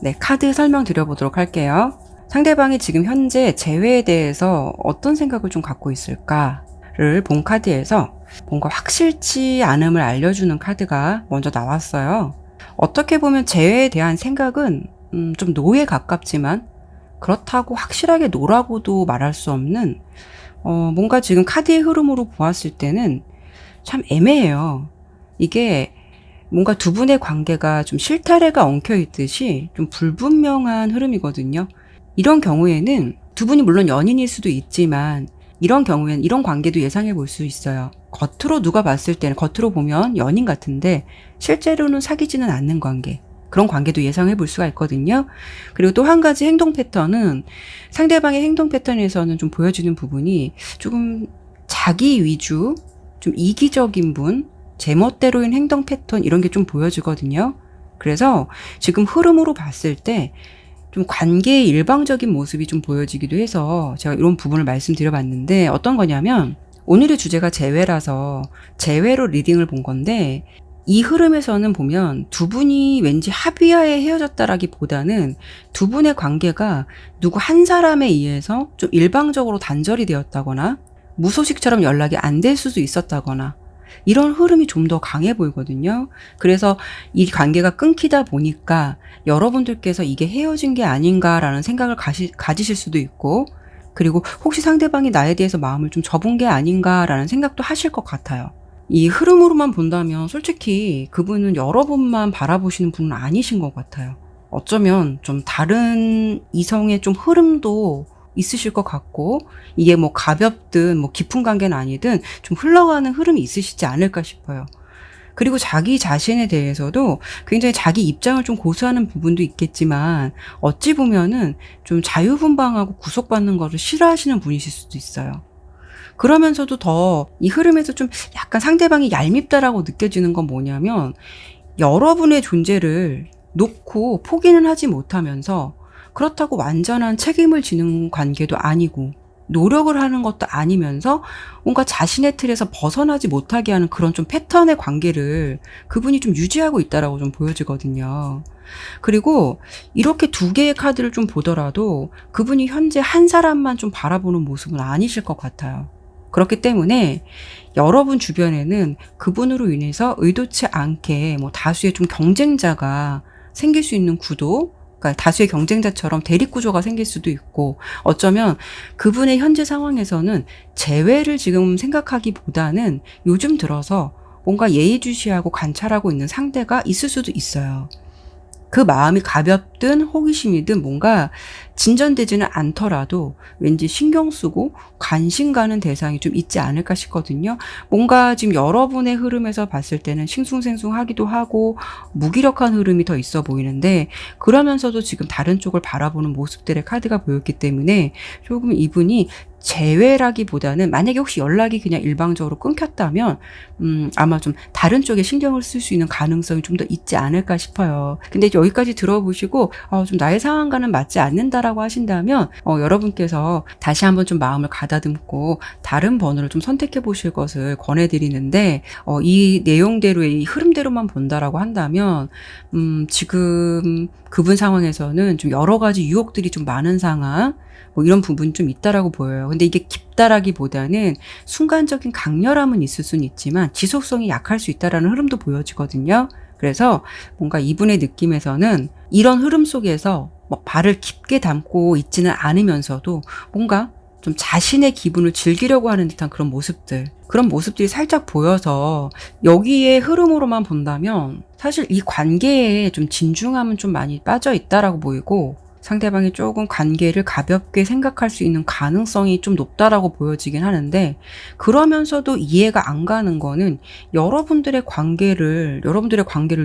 네, 카드 설명 드려보도록 할게요. 상대방이 지금 현재 재회에 대해서 어떤 생각을 좀 갖고 있을까를 본 카드에서 뭔가 확실치 않음을 알려주는 카드가 먼저 나왔어요. 어떻게 보면 재회에 대한 생각은 좀 노에 가깝지만 그렇다고 확실하게 노라고도 말할 수 없는 뭔가 지금 카드의 흐름으로 보았을 때는 참 애매해요. 이게 뭔가 두 분의 관계가 좀 실타래가 엉켜 있듯이 좀 불분명한 흐름이거든요. 이런 경우에는 두 분이 물론 연인일 수도 있지만 이런 경우에는 이런 관계도 예상해 볼 수 있어요. 겉으로 누가 봤을 때는 겉으로 보면 연인 같은데 실제로는 사귀지는 않는 관계. 그런 관계도 예상해 볼 수가 있거든요. 그리고 또 한 가지 행동 패턴은 상대방의 행동 패턴에서는 좀 보여지는 부분이 조금 자기 위주, 좀 이기적인 분, 제멋대로인 행동 패턴 이런 게 좀 보여지거든요. 그래서 지금 흐름으로 봤을 때 좀 관계의 일방적인 모습이 좀 보여지기도 해서 제가 이런 부분을 말씀드려봤는데 어떤 거냐면 오늘의 주제가 재회라서 재회로 리딩을 본 건데 이 흐름에서는 보면 두 분이 왠지 합의하에 헤어졌다라기보다는 두 분의 관계가 누구 한 사람에 의해서 좀 일방적으로 단절이 되었다거나 무소식처럼 연락이 안 될 수도 있었다거나 이런 흐름이 좀 더 강해 보이거든요. 그래서 이 관계가 끊기다 보니까 여러분들께서 이게 헤어진 게 아닌가라는 생각을 가지실 수도 있고, 그리고 혹시 상대방이 나에 대해서 마음을 좀 접은 게 아닌가라는 생각도 하실 것 같아요. 이 흐름으로만 본다면 솔직히 그분은 여러분만 바라보시는 분은 아니신 것 같아요. 어쩌면 좀 다른 이성의 좀 흐름도 있으실 것 같고, 이게 뭐 가볍든 뭐 깊은 관계는 아니든 좀 흘러가는 흐름이 있으시지 않을까 싶어요. 그리고 자기 자신에 대해서도 굉장히 자기 입장을 좀 고수하는 부분도 있겠지만, 어찌 보면은 좀 자유분방하고 구속받는 것을 싫어하시는 분이실 수도 있어요. 그러면서도 더 이 흐름에서 좀 약간 상대방이 얄밉다라고 느껴지는 건 뭐냐면, 여러분의 존재를 놓고 포기는 하지 못하면서 그렇다고 완전한 책임을 지는 관계도 아니고 노력을 하는 것도 아니면서 뭔가 자신의 틀에서 벗어나지 못하게 하는 그런 좀 패턴의 관계를 그분이 좀 유지하고 있다라고 좀 보여지거든요. 그리고 이렇게 두 개의 카드를 좀 보더라도 그분이 현재 한 사람만 좀 바라보는 모습은 아니실 것 같아요. 그렇기 때문에 여러분 주변에는 그분으로 인해서 의도치 않게 뭐 다수의 좀 경쟁자가 생길 수 있는 구도, 그러니까 다수의 경쟁자처럼 대립구조가 생길 수도 있고, 어쩌면 그분의 현재 상황에서는 재회를 지금 생각하기보다는 요즘 들어서 뭔가 예의주시하고 관찰하고 있는 상대가 있을 수도 있어요. 그 마음이 가볍든 호기심이든 뭔가 진전되지는 않더라도 왠지 신경 쓰고 관심 가는 대상이 좀 있지 않을까 싶거든요. 뭔가 지금 여러분의 흐름에서 봤을 때는 싱숭생숭하기도 하고 무기력한 흐름이 더 있어 보이는데, 그러면서도 지금 다른 쪽을 바라보는 모습들의 카드가 보였기 때문에 조금 이분이 재회라기보다는, 만약에 혹시 연락이 그냥 일방적으로 끊겼다면 아마 좀 다른 쪽에 신경을 쓸 수 있는 가능성이 좀 더 있지 않을까 싶어요. 근데 여기까지 들어보시고 좀 나의 상황과는 맞지 않는다라고 하신다면 여러분께서 다시 한번 좀 마음을 가다듬고 다른 번호를 좀 선택해 보실 것을 권해드리는데, 이 내용대로의 이 흐름대로만 본다라고 한다면 지금 그분 상황에서는 좀 여러 가지 유혹들이 좀 많은 상황, 뭐 이런 부분이 좀 있다라고 보여요. 근데 이게 깊다라기보다는 순간적인 강렬함은 있을 수는 있지만 지속성이 약할 수 있다라는 흐름도 보여지거든요. 그래서 뭔가 이분의 느낌에서는 이런 흐름 속에서 뭐 발을 깊게 담고 있지는 않으면서도 뭔가 좀 자신의 기분을 즐기려고 하는 듯한 그런 모습들이 살짝 보여서, 여기에 흐름으로만 본다면 사실 이 관계에 좀 진중함은 좀 많이 빠져 있다라고 보이고, 상대방이 조금 관계를 가볍게 생각할 수 있는 가능성이 좀 높다라고 보여지긴 하는데, 그러면서도 이해가 안 가는 거는 여러분들의 관계를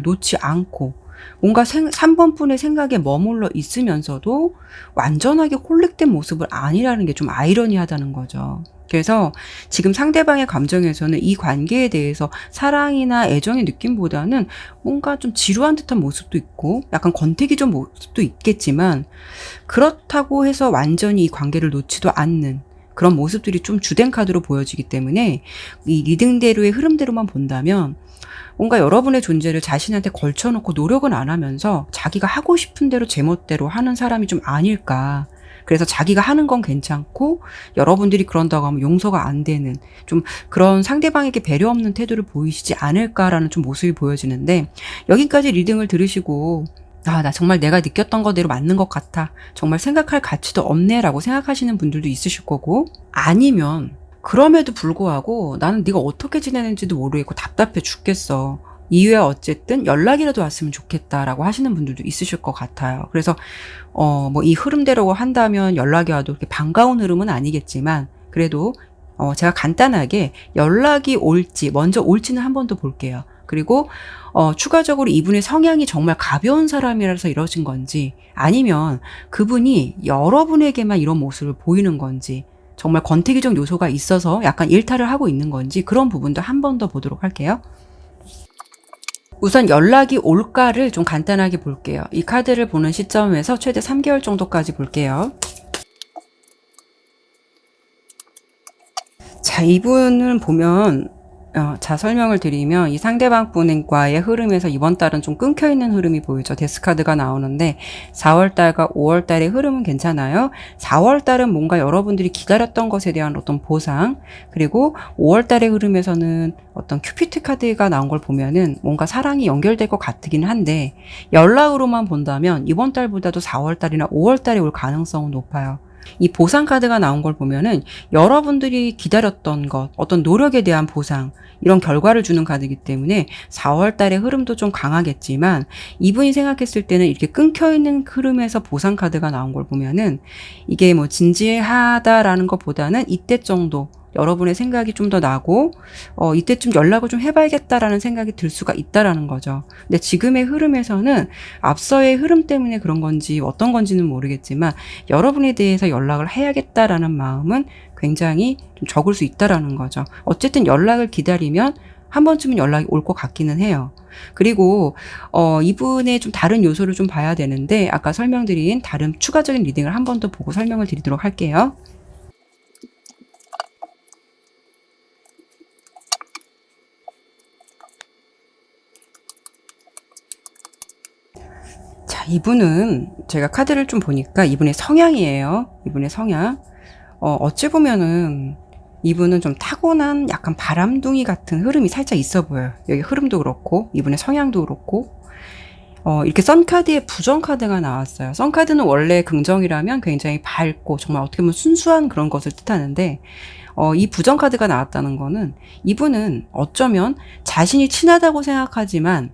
놓지 않고 뭔가 3번분의 생각에 머물러 있으면서도 완전하게 콜릭된 모습을 아니라는 게 좀 아이러니하다는 거죠. 그래서 지금 상대방의 감정에서는 이 관계에 대해서 사랑이나 애정의 느낌보다는 뭔가 좀 지루한 듯한 모습도 있고 약간 권태기적 모습도 있겠지만, 그렇다고 해서 완전히 이 관계를 놓지도 않는 그런 모습들이 좀 주된 카드로 보여지기 때문에, 이 리딩대로의 흐름대로만 본다면 뭔가 여러분의 존재를 자신한테 걸쳐놓고 노력은 안 하면서 자기가 하고 싶은 대로 제멋대로 하는 사람이 좀 아닐까. 그래서 자기가 하는 건 괜찮고 여러분들이 그런다고 하면 용서가 안 되는 좀 그런 상대방에게 배려 없는 태도를 보이시지 않을까라는 좀 모습이 보여지는데, 여기까지 리딩을 들으시고 나 정말 내가 느꼈던 거대로 맞는 것 같아, 정말 생각할 가치도 없네 라고 생각하시는 분들도 있으실 거고, 아니면 그럼에도 불구하고 나는 네가 어떻게 지내는지도 모르겠고 답답해 죽겠어, 이후에 어쨌든 연락이라도 왔으면 좋겠다라고 하시는 분들도 있으실 것 같아요. 그래서 뭐 이 흐름대로 한다면 연락이 와도 그렇게 반가운 흐름은 아니겠지만, 그래도 제가 간단하게 연락이 먼저 올지는 한 번 더 볼게요. 그리고 추가적으로 이분의 성향이 정말 가벼운 사람이라서 이러신 건지, 아니면 그분이 여러분에게만 이런 모습을 보이는 건지, 정말 권태기적 요소가 있어서 약간 일탈을 하고 있는 건지, 그런 부분도 한 번 더 보도록 할게요. 우선 연락이 올까를 좀 간단하게 볼게요. 이 카드를 보는 시점에서 최대 3개월 정도까지 볼게요. 자, 이분은 보면 자, 설명을 드리면 이 상대방 분과의 흐름에서 이번 달은 좀 끊겨 있는 흐름이 보이죠. 데스카드가 나오는데 4월 달과 5월 달의 흐름은 괜찮아요. 4월 달은 뭔가 여러분들이 기다렸던 것에 대한 어떤 보상, 그리고 5월 달의 흐름에서는 어떤 큐피트 카드가 나온 걸 보면은 뭔가 사랑이 연결될 것 같긴 한데, 연락으로만 본다면 이번 달보다도 4월 달이나 5월 달에 올 가능성은 높아요. 이 보상 카드가 나온 걸 보면은 여러분들이 기다렸던 것, 어떤 노력에 대한 보상, 이런 결과를 주는 카드이기 때문에 4월 달의 흐름도 좀 강하겠지만, 이분이 생각했을 때는 이렇게 끊겨 있는 흐름에서 보상 카드가 나온 걸 보면은 이게 뭐 진지하다라는 것보다는 이때 정도 여러분의 생각이 좀 더 나고 이때쯤 연락을 좀 해봐야겠다라는 생각이 들 수가 있다라는 거죠. 근데 지금의 흐름에서는 앞서의 흐름 때문에 그런 건지 어떤 건지는 모르겠지만 여러분에 대해서 연락을 해야겠다라는 마음은 굉장히 좀 적을 수 있다라는 거죠. 어쨌든 연락을 기다리면 한 번쯤은 연락이 올 것 같기는 해요. 그리고 이분의 좀 다른 요소를 좀 봐야 되는데, 아까 설명드린 다른 추가적인 리딩을 한 번 더 보고 설명을 드리도록 할게요. 자, 이분은 제가 카드를 좀 보니까 이분의 성향이에요. 이분의 성향. 어찌 보면은 이분은 좀 타고난 약간 바람둥이 같은 흐름이 살짝 있어 보여요. 여기 흐름도 그렇고, 이분의 성향도 그렇고. 이렇게 썬카드에 부정카드가 나왔어요. 썬카드는 원래 긍정이라면 굉장히 밝고, 정말 어떻게 보면 순수한 그런 것을 뜻하는데, 이 부정카드가 나왔다는 거는 이분은 어쩌면 자신이 친하다고 생각하지만,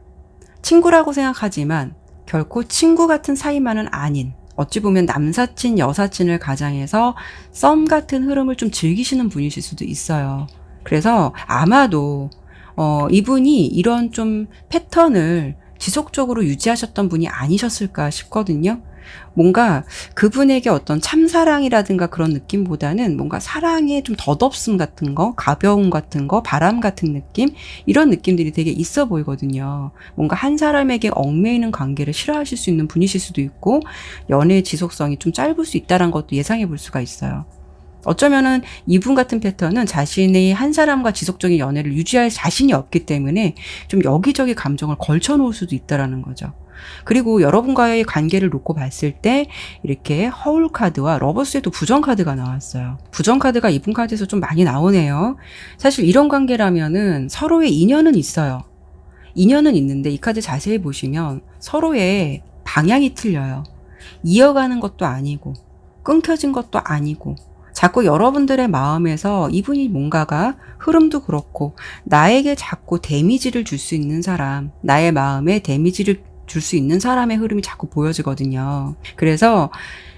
친구라고 생각하지만, 결코 친구 같은 사이만은 아닌, 어찌 보면 남사친, 여사친을 가장해서 썸 같은 흐름을 좀 즐기시는 분이실 수도 있어요. 그래서 아마도 이분이 이런 좀 패턴을 지속적으로 유지하셨던 분이 아니셨을까 싶거든요. 뭔가 그분에게 어떤 참사랑이라든가 그런 느낌보다는 뭔가 사랑의 좀 덧없음 같은 거, 가벼움 같은 거, 바람 같은 느낌, 이런 느낌들이 되게 있어 보이거든요. 뭔가 한 사람에게 얽매이는 관계를 싫어하실 수 있는 분이실 수도 있고, 연애의 지속성이 좀 짧을 수 있다는 것도 예상해 볼 수가 있어요. 어쩌면은 이분 같은 패턴은 자신이 한 사람과 지속적인 연애를 유지할 자신이 없기 때문에 좀 여기저기 감정을 걸쳐 놓을 수도 있다라는 거죠. 그리고 여러분과의 관계를 놓고 봤을 때 이렇게 허울 카드와 러버스에도 부정 카드가 나왔어요. 부정 카드가 이분 카드에서 좀 많이 나오네요. 사실 이런 관계라면은 서로의 인연은 있어요. 인연은 있는데 이 카드 자세히 보시면 서로의 방향이 틀려요. 이어가는 것도 아니고 끊겨진 것도 아니고, 자꾸 여러분들의 마음에서 이분이 뭔가가 흐름도 그렇고 나에게 자꾸 데미지를 줄 수 있는 사람, 나의 마음에 데미지를 줄 수 있는 사람의 흐름이 자꾸 보여지거든요. 그래서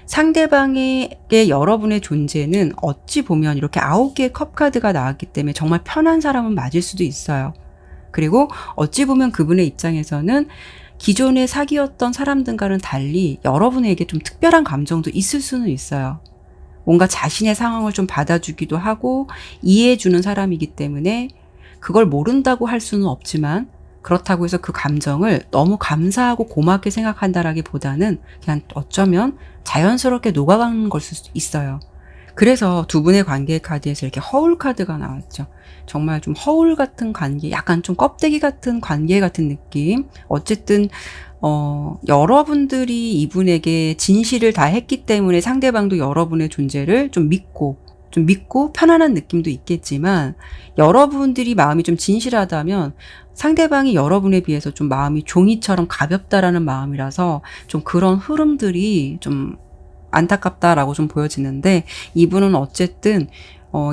상대방에게 여러분의 존재는 어찌 보면 이렇게 9개의 컵 카드가 나왔기 때문에 정말 편한 사람은 맞을 수도 있어요. 그리고 어찌 보면 그분의 입장에서는 기존에 사귀었던 사람들과는 달리 여러분에게 좀 특별한 감정도 있을 수는 있어요. 뭔가 자신의 상황을 좀 받아주기도 하고 이해해주는 사람이기 때문에 그걸 모른다고 할 수는 없지만, 그렇다고 해서 그 감정을 너무 감사하고 고맙게 생각한다라기보다는 그냥 어쩌면 자연스럽게 녹아가는 걸 수도 있어요. 그래서 두 분의 관계 카드에서 이렇게 허울 카드가 나왔죠. 정말 좀 허울 같은 관계, 약간 좀 껍데기 같은 관계 같은 느낌. 어쨌든 여러분들이 이분에게 진실을 다 했기 때문에 상대방도 여러분의 존재를 좀 믿고 편안한 느낌도 있겠지만, 여러분들이 마음이 좀 진실하다면 상대방이 여러분에 비해서 좀 마음이 종이처럼 가볍다라는 마음이라서 좀 그런 흐름들이 좀 안타깝다라고 좀 보여지는데, 이분은 어쨌든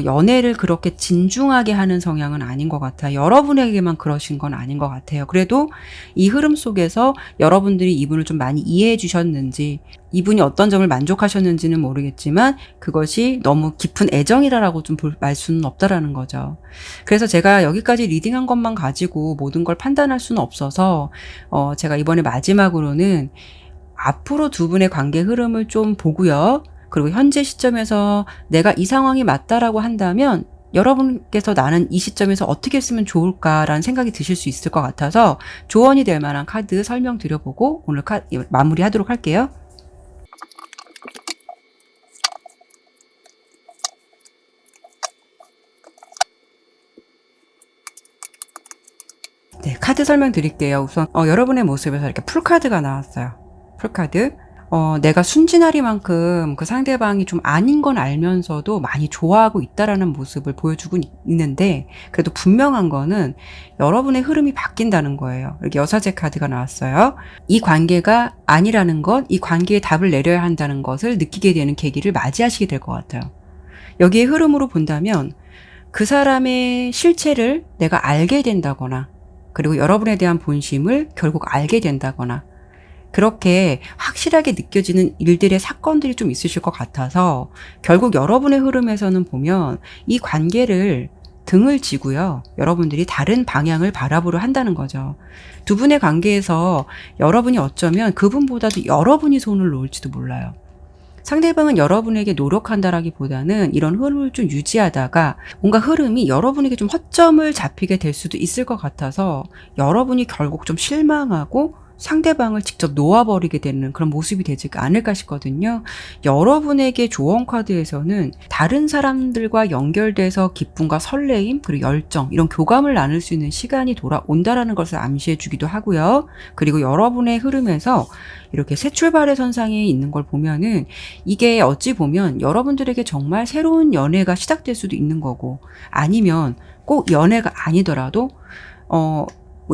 연애를 그렇게 진중하게 하는 성향은 아닌 것 같아요. 여러분에게만 그러신 건 아닌 것 같아요. 그래도 이 흐름 속에서 여러분들이 이분을 좀 많이 이해해 주셨는지, 이분이 어떤 점을 만족하셨는지는 모르겠지만 그것이 너무 깊은 애정이라고 좀 말 수는 없다라는 거죠. 그래서 제가 여기까지 리딩한 것만 가지고 모든 걸 판단할 수는 없어서 제가 이번에 마지막으로는 앞으로 두 분의 관계 흐름을 좀 보고요. 그리고 현재 시점에서 내가 이 상황이 맞다라고 한다면 여러분께서 나는 이 시점에서 어떻게 했으면 좋을까라는 생각이 드실 수 있을 것 같아서 조언이 될 만한 카드 설명드려보고 오늘 마무리하도록 할게요. 카드 설명드릴게요. 우선 여러분의 모습에서 이렇게 풀카드가 나왔어요. 풀카드. 내가 순진하리만큼 그 상대방이 좀 아닌 건 알면서도 많이 좋아하고 있다라는 모습을 보여주고 있는데, 그래도 분명한 거는 여러분의 흐름이 바뀐다는 거예요. 이렇게 여사제 카드가 나왔어요. 이 관계가 아니라는 것, 이 관계에 답을 내려야 한다는 것을 느끼게 되는 계기를 맞이하시게 될 것 같아요. 여기에 흐름으로 본다면 그 사람의 실체를 내가 알게 된다거나, 그리고 여러분에 대한 본심을 결국 알게 된다거나, 그렇게 확실하게 느껴지는 일들의 사건들이 좀 있으실 것 같아서, 결국 여러분의 흐름에서는 보면 이 관계를 등을 지고요, 여러분들이 다른 방향을 바라보려 한다는 거죠. 두 분의 관계에서 여러분이 어쩌면 그분보다도 여러분이 손을 놓을지도 몰라요. 상대방은 여러분에게 노력한다라기보다는 이런 흐름을 좀 유지하다가 뭔가 흐름이 여러분에게 좀 허점을 잡히게 될 수도 있을 것 같아서, 여러분이 결국 좀 실망하고 상대방을 직접 놓아버리게 되는 그런 모습이 되지 않을까 싶거든요. 여러분에게 조언 카드에서는 다른 사람들과 연결돼서 기쁨과 설레임, 그리고 열정, 이런 교감을 나눌 수 있는 시간이 돌아온다라는 것을 암시해 주기도 하고요. 그리고 여러분의 흐름에서 이렇게 새 출발의 선상에 있는 걸 보면은, 이게 어찌 보면 여러분들에게 정말 새로운 연애가 시작될 수도 있는 거고, 아니면 꼭 연애가 아니더라도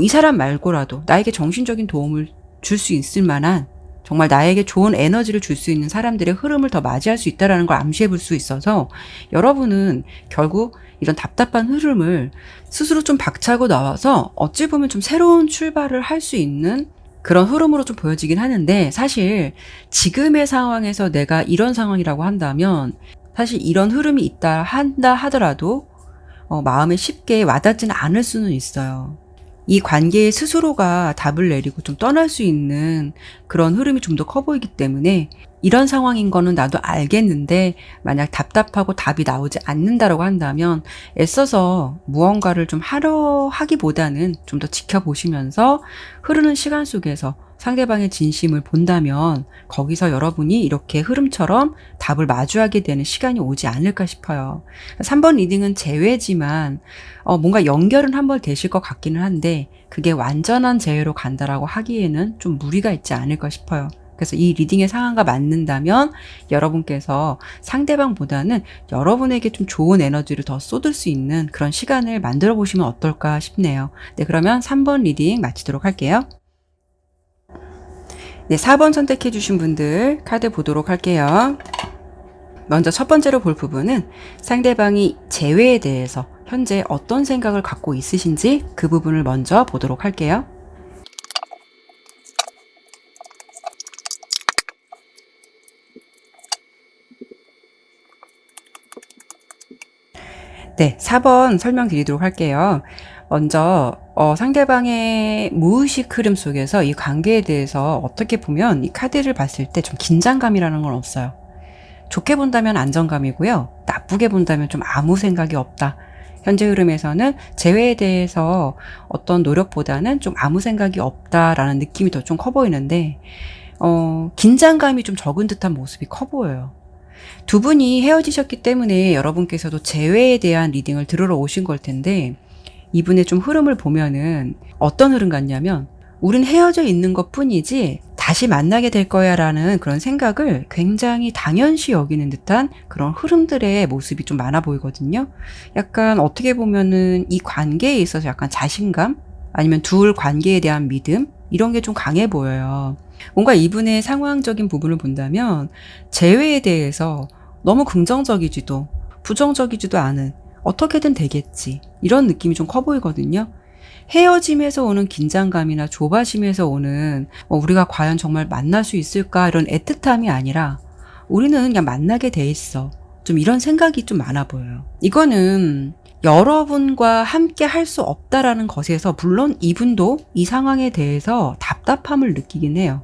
이 사람 말고라도 나에게 정신적인 도움을 줄 수 있을 만한, 정말 나에게 좋은 에너지를 줄 수 있는 사람들의 흐름을 더 맞이할 수 있다는 걸 암시해 볼 수 있어서, 여러분은 결국 이런 답답한 흐름을 스스로 좀 박차고 나와서 어찌 보면 좀 새로운 출발을 할 수 있는 그런 흐름으로 좀 보여지긴 하는데, 사실 지금의 상황에서 내가 이런 상황이라고 한다면, 사실 이런 흐름이 있다 한다 하더라도 마음에 쉽게 와닿지는 않을 수는 있어요. 이 관계에 스스로가 답을 내리고 좀 떠날 수 있는 그런 흐름이 좀 더 커 보이기 때문에, 이런 상황인 거는 나도 알겠는데 만약 답답하고 답이 나오지 않는다라고 한다면 애써서 무언가를 좀 하기보다는 좀 더 지켜보시면서 흐르는 시간 속에서 상대방의 진심을 본다면, 거기서 여러분이 이렇게 흐름처럼 답을 마주하게 되는 시간이 오지 않을까 싶어요. 3번 리딩은 제외지만 뭔가 연결은 한번 되실 것 같기는 한데, 그게 완전한 제외로 간다라고 하기에는 좀 무리가 있지 않을까 싶어요. 그래서 이 리딩의 상황과 맞는다면 여러분께서 상대방보다는 여러분에게 좀 좋은 에너지를 더 쏟을 수 있는 그런 시간을 만들어 보시면 어떨까 싶네요. 네, 그러면 3번 리딩 마치도록 할게요. 네, 4번 선택해 주신 분들 카드 보도록 할게요. 먼저 첫 번째로 볼 부분은 상대방이 재회에 대해서 현재 어떤 생각을 갖고 있으신지, 그 부분을 먼저 보도록 할게요. 네, 4번 설명드리도록 할게요. 먼저 상대방의 무의식 흐름 속에서 이 관계에 대해서 어떻게 보면 이 카드를 봤을 때 좀 긴장감이라는 건 없어요. 좋게 본다면 안정감이고요, 나쁘게 본다면 좀 아무 생각이 없다. 현재 흐름에서는 재회에 대해서 어떤 노력보다는 좀 아무 생각이 없다라는 느낌이 더 좀 커 보이는데, 긴장감이 좀 적은 듯한 모습이 커 보여요. 두 분이 헤어지셨기 때문에 여러분께서도 재회에 대한 리딩을 들으러 오신 걸 텐데, 이분의 좀 흐름을 보면은 어떤 흐름 같냐면, 우린 헤어져 있는 것 뿐이지 다시 만나게 될 거야 라는 그런 생각을 굉장히 당연시 여기는 듯한 그런 흐름들의 모습이 좀 많아 보이거든요. 약간 어떻게 보면은 이 관계에 있어서 약간 자신감, 아니면 둘 관계에 대한 믿음, 이런 게 좀 강해 보여요. 뭔가 이분의 상황적인 부분을 본다면 재회에 대해서 너무 긍정적이지도 부정적이지도 않은, 어떻게든 되겠지, 이런 느낌이 좀 커 보이거든요. 헤어짐에서 오는 긴장감이나 조바심에서 오는 우리가 과연 정말 만날 수 있을까, 이런 애틋함이 아니라 우리는 그냥 만나게 돼 있어, 좀 이런 생각이 좀 많아 보여요. 이거는 여러분과 함께 할 수 없다라는 것에서, 물론 이분도 이 상황에 대해서 답답함을 느끼긴 해요.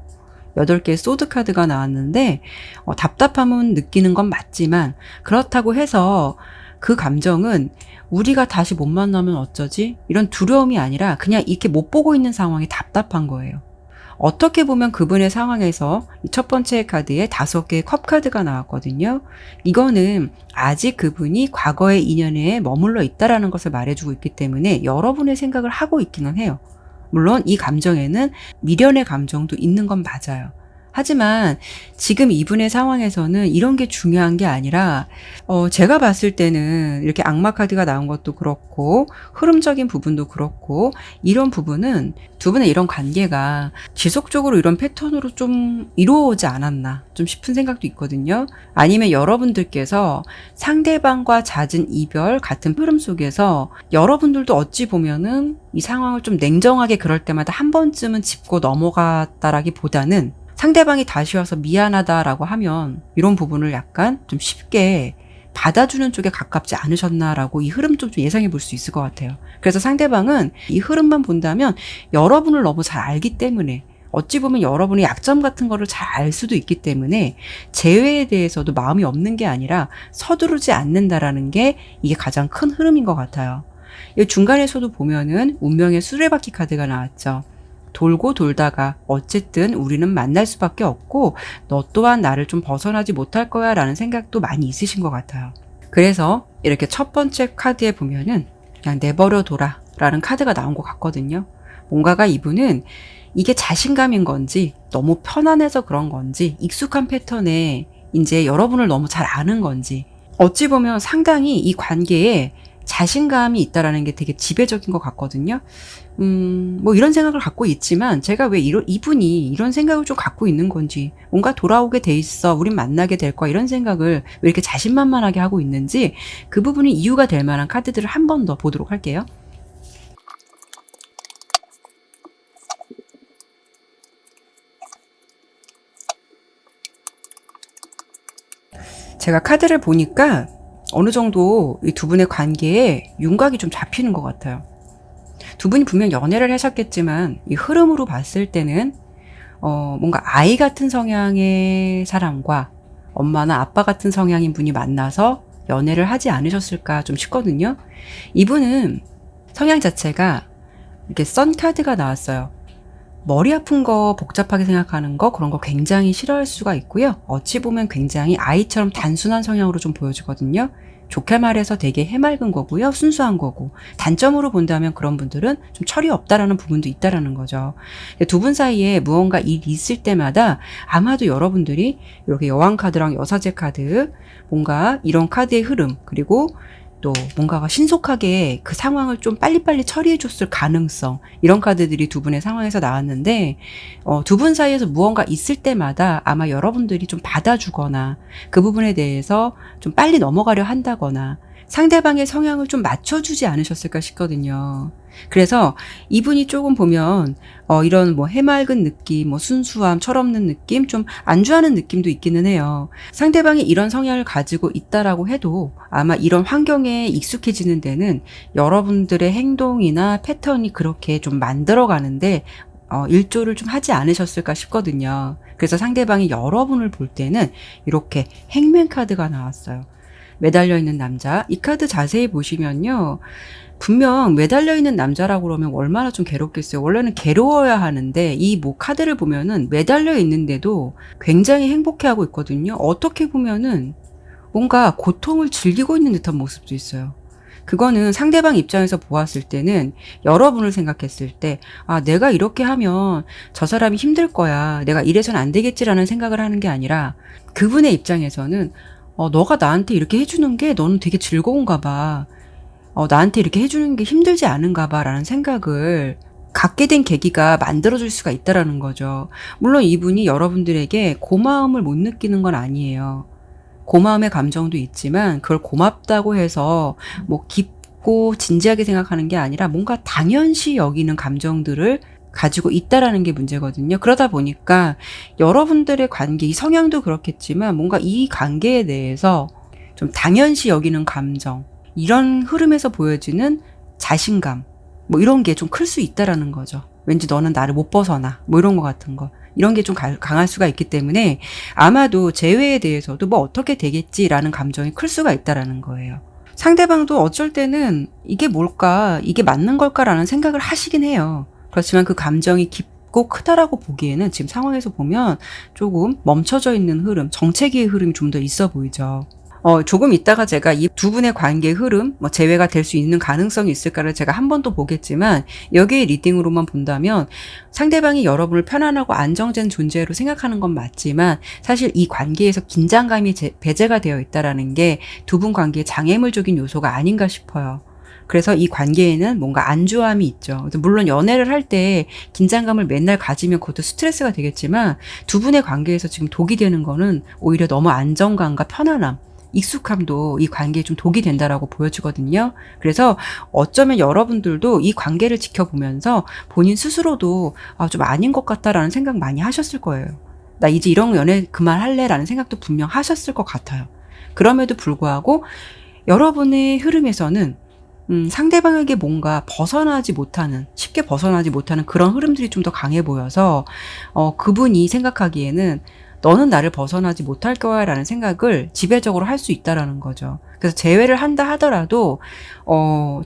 8개의 소드 카드가 나왔는데 답답함은 느끼는 건 맞지만, 그렇다고 해서 그 감정은 우리가 다시 못 만나면 어쩌지? 이런 두려움이 아니라 그냥 이렇게 못 보고 있는 상황이 답답한 거예요. 어떻게 보면 그분의 상황에서 이 첫 번째 카드에 5개의 컵 카드가 나왔거든요. 이거는 아직 그분이 과거의 인연에 머물러 있다라는 것을 말해주고 있기 때문에 여러분의 생각을 하고 있기는 해요. 물론 이 감정에는 미련의 감정도 있는 건 맞아요. 하지만 지금 이분의 상황에서는 이런 게 중요한 게 아니라 제가 봤을 때는 이렇게 악마 카드가 나온 것도 그렇고 흐름적인 부분도 그렇고 이런 부분은 두 분의 이런 관계가 지속적으로 이런 패턴으로 좀 이루어오지 않았나 좀 싶은 생각도 있거든요. 아니면 여러분들께서 상대방과 잦은 이별 같은 흐름 속에서 여러분들도 어찌 보면은 이 상황을 좀 냉정하게 그럴 때마다 한 번쯤은 짚고 넘어갔다라기보다는 상대방이 다시 와서 미안하다라고 하면 이런 부분을 약간 좀 쉽게 받아주는 쪽에 가깝지 않으셨나라고 이 흐름 좀 예상해 볼 수 있을 것 같아요. 그래서 상대방은 이 흐름만 본다면 여러분을 너무 잘 알기 때문에 어찌 보면 여러분의 약점 같은 거를 잘 알 수도 있기 때문에 재회에 대해서도 마음이 없는 게 아니라 서두르지 않는다라는 게 이게 가장 큰 흐름인 것 같아요. 이 중간에서도 보면은 운명의 수레바퀴 카드가 나왔죠. 돌고 돌다가 어쨌든 우리는 만날 수밖에 없고 너 또한 나를 좀 벗어나지 못할 거야 라는 생각도 많이 있으신 것 같아요. 그래서 이렇게 첫 번째 카드에 보면은 그냥 내버려둬라 라는 카드가 나온 것 같거든요. 뭔가가 이분은 이게 자신감인 건지 너무 편안해서 그런 건지 익숙한 패턴에 이제 여러분을 너무 잘 아는 건지 어찌 보면 상당히 이 관계에 자신감이 있다라는 게 되게 지배적인 것 같거든요. 뭐 이런 생각을 갖고 있지만 제가 왜 이분이 이런 생각을 좀 갖고 있는 건지 뭔가 돌아오게 돼 있어 우린 만나게 될 거야 이런 생각을 왜 이렇게 자신만만하게 하고 있는지 그 부분이 이유가 될 만한 카드들을 한 번 더 보도록 할게요. 제가 카드를 보니까 어느 정도 이 두 분의 관계에 윤곽이 좀 잡히는 것 같아요. 두 분이 분명 연애를 하셨겠지만 이 흐름으로 봤을 때는 뭔가 아이 같은 성향의 사람과 엄마나 아빠 같은 성향인 분이 만나서 연애를 하지 않으셨을까 좀 싶거든요. 이분은 성향 자체가 이렇게 선 카드가 나왔어요. 머리 아픈 거 복잡하게 생각하는 거 그런 거 굉장히 싫어할 수가 있고요. 어찌 보면 굉장히 아이처럼 단순한 성향으로 좀 보여지거든요. 좋게 말해서 되게 해맑은 거고요. 순수한 거고. 단점으로 본다면 그런 분들은 좀 철이 없다라는 부분도 있다라는 거죠. 두 분 사이에 무언가 일이 있을 때마다 아마도 여러분들이 이렇게 여왕 카드랑 여사제 카드 뭔가 이런 카드의 흐름 그리고 또 뭔가가 신속하게 그 상황을 좀 빨리빨리 처리해 줬을 가능성 이런 카드들이 두 분의 상황에서 나왔는데 두 분 사이에서 무언가 있을 때마다 아마 여러분들이 좀 받아주거나 그 부분에 대해서 좀 빨리 넘어가려 한다거나 상대방의 성향을 좀 맞춰주지 않으셨을까 싶거든요. 그래서 이분이 조금 보면 이런 뭐 해맑은 느낌, 뭐 순수함, 철없는 느낌, 좀 안주하는 느낌도 있기는 해요. 상대방이 이런 성향을 가지고 있다라고 해도 아마 이런 환경에 익숙해지는 데는 여러분들의 행동이나 패턴이 그렇게 좀 만들어가는데 일조를 좀 하지 않으셨을까 싶거든요. 그래서 상대방이 여러분을 볼 때는 이렇게 행맨 카드가 나왔어요. 매달려 있는 남자. 이 카드 자세히 보시면요. 분명 매달려 있는 남자라고 그러면 얼마나 좀 괴롭겠어요. 원래는 괴로워야 하는데 이 뭐 카드를 보면은 매달려 있는데도 굉장히 행복해하고 있거든요. 어떻게 보면은 뭔가 고통을 즐기고 있는 듯한 모습도 있어요. 그거는 상대방 입장에서 보았을 때는 여러분을 생각했을 때 내가 이렇게 하면 저 사람이 힘들 거야. 내가 이래선 안 되겠지라는 생각을 하는 게 아니라 그분의 입장에서는 너가 나한테 이렇게 해주는 게 너는 되게 즐거운가 봐. 나한테 이렇게 해주는 게 힘들지 않은가 봐 라는 생각을 갖게 된 계기가 만들어질 수가 있다라는 거죠. 물론 이분이 여러분들에게 고마움을 못 느끼는 건 아니에요. 고마움의 감정도 있지만 그걸 고맙다고 해서 뭐 깊고 진지하게 생각하는 게 아니라 뭔가 당연시 여기는 감정들을 가지고 있다라는 게 문제거든요. 그러다 보니까 여러분들의 관계, 이 성향도 그렇겠지만 뭔가 이 관계에 대해서 좀 당연시 여기는 감정, 이런 흐름에서 보여지는 자신감, 뭐 이런 게 좀 클 수 있다라는 거죠. 왠지 너는 나를 못 벗어나, 뭐 이런 거 같은 거. 이런 게 좀 강할 수가 있기 때문에 아마도 재회에 대해서도 뭐 어떻게 되겠지라는 감정이 클 수가 있다라는 거예요. 상대방도 어쩔 때는 이게 뭘까, 이게 맞는 걸까라는 생각을 하시긴 해요. 그렇지만 그 감정이 깊고 크다라고 보기에는 지금 상황에서 보면 조금 멈춰져 있는 흐름, 정체기의 흐름이 좀 더 있어 보이죠. 조금 있다가 제가 이 두 분의 관계의 흐름, 뭐 재회가 될 수 있는 가능성이 있을까를 제가 한 번 더 보겠지만, 여기의 리딩으로만 본다면 상대방이 여러분을 편안하고 안정된 존재로 생각하는 건 맞지만, 사실 이 관계에서 긴장감이 배제가 되어 있다라는 게 두 분 관계의 장애물적인 요소가 아닌가 싶어요. 그래서 이 관계에는 뭔가 안주함이 있죠. 물론 연애를 할 때 긴장감을 맨날 가지면 그것도 스트레스가 되겠지만, 두 분의 관계에서 지금 독이 되는 거는 오히려 너무 안정감과 편안함, 익숙함도 이 관계에 좀 독이 된다라고 보여지거든요. 그래서 어쩌면 여러분들도 이 관계를 지켜보면서 본인 스스로도 좀 아닌 것 같다라는 생각 많이 하셨을 거예요. 나 이제 이런 연애 그만할래 라는 생각도 분명 하셨을 것 같아요. 그럼에도 불구하고 여러분의 흐름에서는 상대방에게 뭔가 쉽게 벗어나지 못하는 그런 흐름들이 좀 더 강해 보여서, 그분이 생각하기에는 너는 나를 벗어나지 못할 거야 라는 생각을 지배적으로 할 수 있다라는 거죠. 그래서 재회를 한다 하더라도,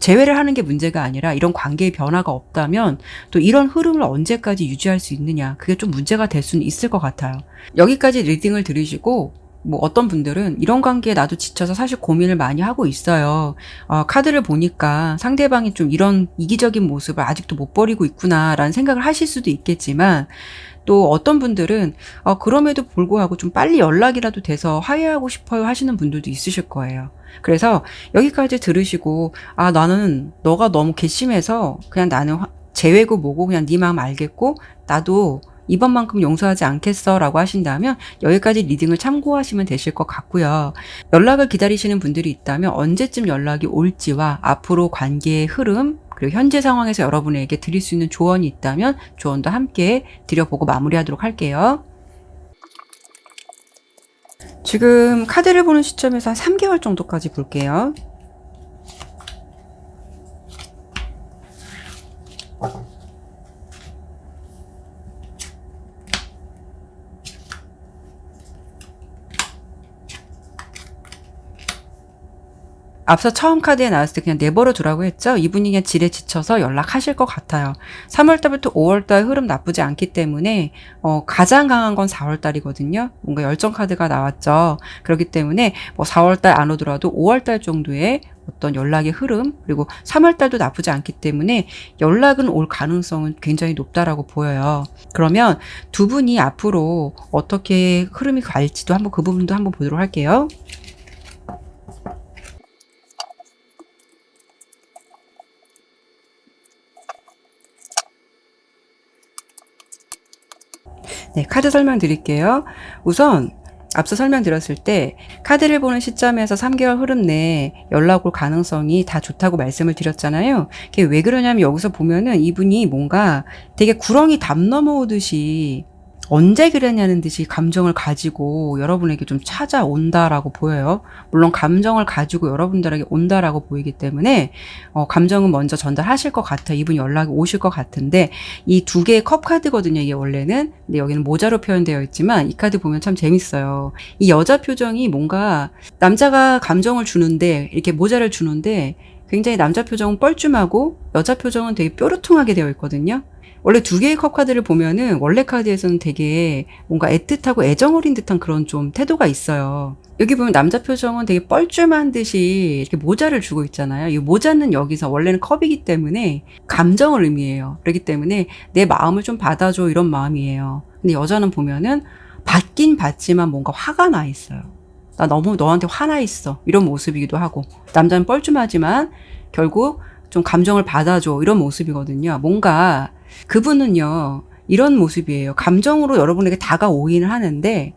재회를 하는 게 문제가 아니라 이런 관계의 변화가 없다면 또 이런 흐름을 언제까지 유지할 수 있느냐. 그게 좀 문제가 될 수는 있을 것 같아요. 여기까지 리딩을 들으시고, 뭐 어떤 분들은 이런 관계에 나도 지쳐서 사실 고민을 많이 하고 있어요. 카드를 보니까 상대방이 좀 이런 이기적인 모습을 아직도 못 버리고 있구나라는 생각을 하실 수도 있겠지만, 또 어떤 분들은 그럼에도 불구하고 좀 빨리 연락이라도 돼서 화해하고 싶어요 하시는 분들도 있으실 거예요. 그래서 여기까지 들으시고 나는 너가 너무 괘씸해서 그냥 나는 재회고 뭐고 그냥 네 마음 알겠고 나도 이번만큼 용서하지 않겠어 라고 하신다면 여기까지 리딩을 참고하시면 되실 것 같고요. 연락을 기다리시는 분들이 있다면 언제쯤 연락이 올지와 앞으로 관계의 흐름, 그리고 현재 상황에서 여러분에게 드릴 수 있는 조언이 있다면 조언도 함께 드려보고 마무리하도록 할게요. 지금 카드를 보는 시점에서 한 3개월 정도까지 볼게요. 앞서 처음 카드에 나왔을 때 그냥 내버려 두라고 했죠. 이분이 그냥 질에 지쳐서 연락하실 것 같아요. 3월달부터 5월달 흐름 나쁘지 않기 때문에 가장 강한 건 4월달이거든요. 뭔가 열정 카드가 나왔죠. 그렇기 때문에 뭐 4월달 안 오더라도 5월달 정도의 어떤 연락의 흐름, 그리고 3월달도 나쁘지 않기 때문에 연락은 올 가능성은 굉장히 높다라고 보여요. 그러면 두 분이 앞으로 어떻게 흐름이 갈지도 한번 그 부분도 한번 보도록 할게요. 네, 카드 설명드릴게요. 우선 앞서 설명드렸을 때 카드를 보는 시점에서 3개월 흐름 내에 연락 올 가능성이 다 좋다고 말씀을 드렸잖아요. 그게 왜 그러냐면 여기서 보면은 이분이 뭔가 되게 구렁이 담 넘어오듯이 언제 그랬냐는 듯이 감정을 가지고 여러분에게 좀 찾아온다라고 보여요. 물론 감정을 가지고 여러분들에게 온다라고 보이기 때문에 감정은 먼저 전달하실 것 같아요. 이분 연락이 오실 것 같은데 이 두 개의 컵 카드거든요. 이게 원래는. 근데 여기는 모자로 표현되어 있지만 이 카드 보면 참 재밌어요. 이 여자 표정이 뭔가 남자가 감정을 주는데 이렇게 모자를 주는데 굉장히 남자 표정은 뻘쭘하고 여자 표정은 되게 뾰루퉁하게 되어 있거든요. 원래 두 개의 컵 카드를 보면은 원래 카드에서는 되게 뭔가 애틋하고 애정 어린 듯한 그런 좀 태도가 있어요. 여기 보면 남자 표정은 되게 뻘쭘한 듯이 이렇게 모자를 주고 있잖아요. 이 모자는 여기서 원래는 컵이기 때문에 감정을 의미해요. 그렇기 때문에 내 마음을 좀 받아줘 이런 마음이에요. 근데 여자는 보면은 받긴 받지만 뭔가 화가 나 있어요. 나 너무 너한테 화나 있어. 이런 모습이기도 하고. 남자는 뻘쭘하지만 결국 좀 감정을 받아줘. 이런 모습이거든요. 뭔가 그분은요, 이런 모습이에요. 감정으로 여러분에게 다가오기는 하는데,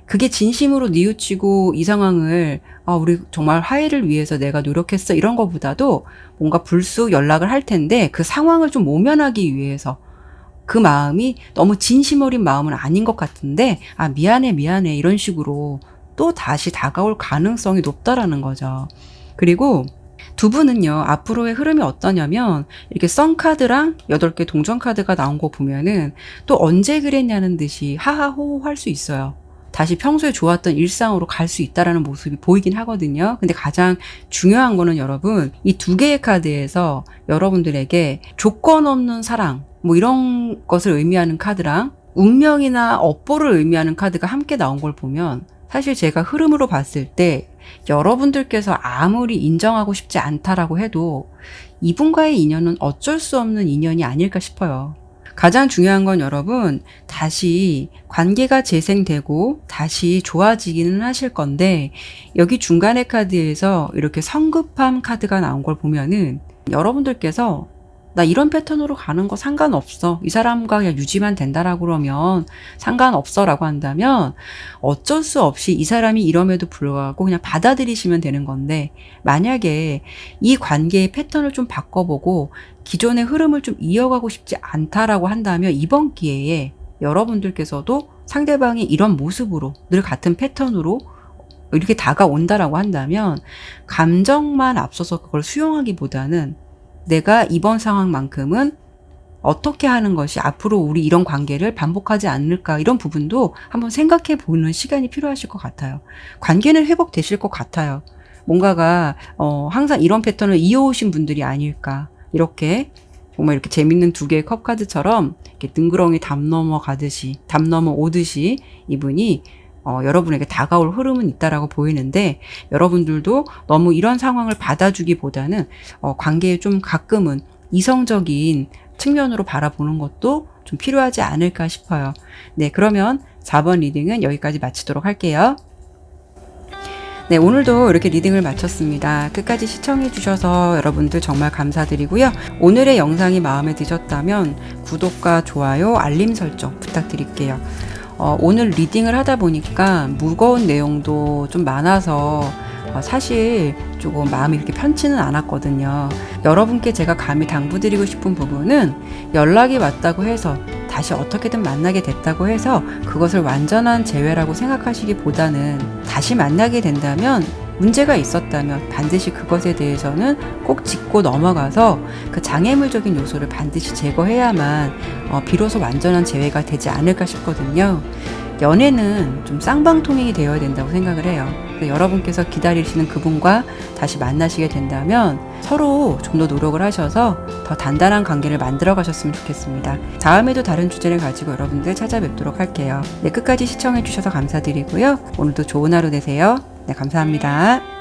그게 진심으로 뉘우치고 이 상황을, 우리 정말 화해를 위해서 내가 노력했어. 이런 것보다도 뭔가 불쑥 연락을 할 텐데, 그 상황을 좀 모면하기 위해서 그 마음이 너무 진심 어린 마음은 아닌 것 같은데, 미안해. 이런 식으로 또 다시 다가올 가능성이 높다라는 거죠. 그리고 두 분은요, 앞으로의 흐름이 어떠냐면, 이렇게 썬카드랑 8개 동전카드가 나온 거 보면은, 또 언제 그랬냐는 듯이 하하호호 할 수 있어요. 다시 평소에 좋았던 일상으로 갈 수 있다라는 모습이 보이긴 하거든요. 근데 가장 중요한 거는 여러분, 이 두 개의 카드에서 여러분들에게 조건 없는 사랑, 뭐 이런 것을 의미하는 카드랑, 운명이나 업보를 의미하는 카드가 함께 나온 걸 보면, 사실 제가 흐름으로 봤을 때 여러분들께서 아무리 인정하고 싶지 않다라고 해도 이분과의 인연은 어쩔 수 없는 인연이 아닐까 싶어요. 가장 중요한 건 여러분, 다시 관계가 재생되고 다시 좋아지기는 하실 건데, 여기 중간의 카드에서 이렇게 성급함 카드가 나온 걸 보면은 여러분들께서 나 이런 패턴으로 가는 거 상관없어, 이 사람과 그냥 유지만 된다라고 그러면 상관없어 라고 한다면 어쩔 수 없이 이 사람이 이럼에도 불구하고 그냥 받아들이시면 되는 건데, 만약에 이 관계의 패턴을 좀 바꿔보고 기존의 흐름을 좀 이어가고 싶지 않다라고 한다면 이번 기회에 여러분들께서도 상대방이 이런 모습으로 늘 같은 패턴으로 이렇게 다가온다라고 한다면 감정만 앞서서 그걸 수용하기보다는 내가 이번 상황만큼은 어떻게 하는 것이 앞으로 우리 이런 관계를 반복하지 않을까, 이런 부분도 한번 생각해 보는 시간이 필요하실 것 같아요. 관계는 회복되실 것 같아요. 뭔가가 항상 이런 패턴을 이어오신 분들이 아닐까. 이렇게 정말 이렇게 재밌는 두 개의 컵 카드처럼 이렇게 능그렁이 담 넘어 오듯이 이분이 여러분에게 다가올 흐름은 있다라고 보이는데, 여러분들도 너무 이런 상황을 받아주기보다는 관계에 좀 가끔은 이성적인 측면으로 바라보는 것도 좀 필요하지 않을까 싶어요. 네, 그러면 4번 리딩은 여기까지 마치도록 할게요. 네, 오늘도 이렇게 리딩을 마쳤습니다. 끝까지 시청해 주셔서 여러분들 정말 감사드리고요. 오늘의 영상이 마음에 드셨다면 구독과 좋아요, 알림 설정 부탁드릴게요. 오늘 리딩을 하다 보니까 무거운 내용도 좀 많아서 사실 조금 마음이 그렇게 편치는 않았거든요. 여러분께 제가 감히 당부드리고 싶은 부분은, 연락이 왔다고 해서 다시 어떻게든 만나게 됐다고 해서 그것을 완전한 재회라고 생각하시기보다는, 다시 만나게 된다면 문제가 있었다면 반드시 그것에 대해서는 꼭 짚고 넘어가서 그 장애물적인 요소를 반드시 제거해야만 비로소 완전한 재회가 되지 않을까 싶거든요. 연애는 좀 쌍방통행이 되어야 된다고 생각을 해요. 여러분께서 기다리시는 그분과 다시 만나시게 된다면 서로 좀 더 노력을 하셔서 더 단단한 관계를 만들어 가셨으면 좋겠습니다. 다음에도 다른 주제를 가지고 여러분들 찾아뵙도록 할게요. 네, 끝까지 시청해 주셔서 감사드리고요. 오늘도 좋은 하루 되세요. 네, 감사합니다.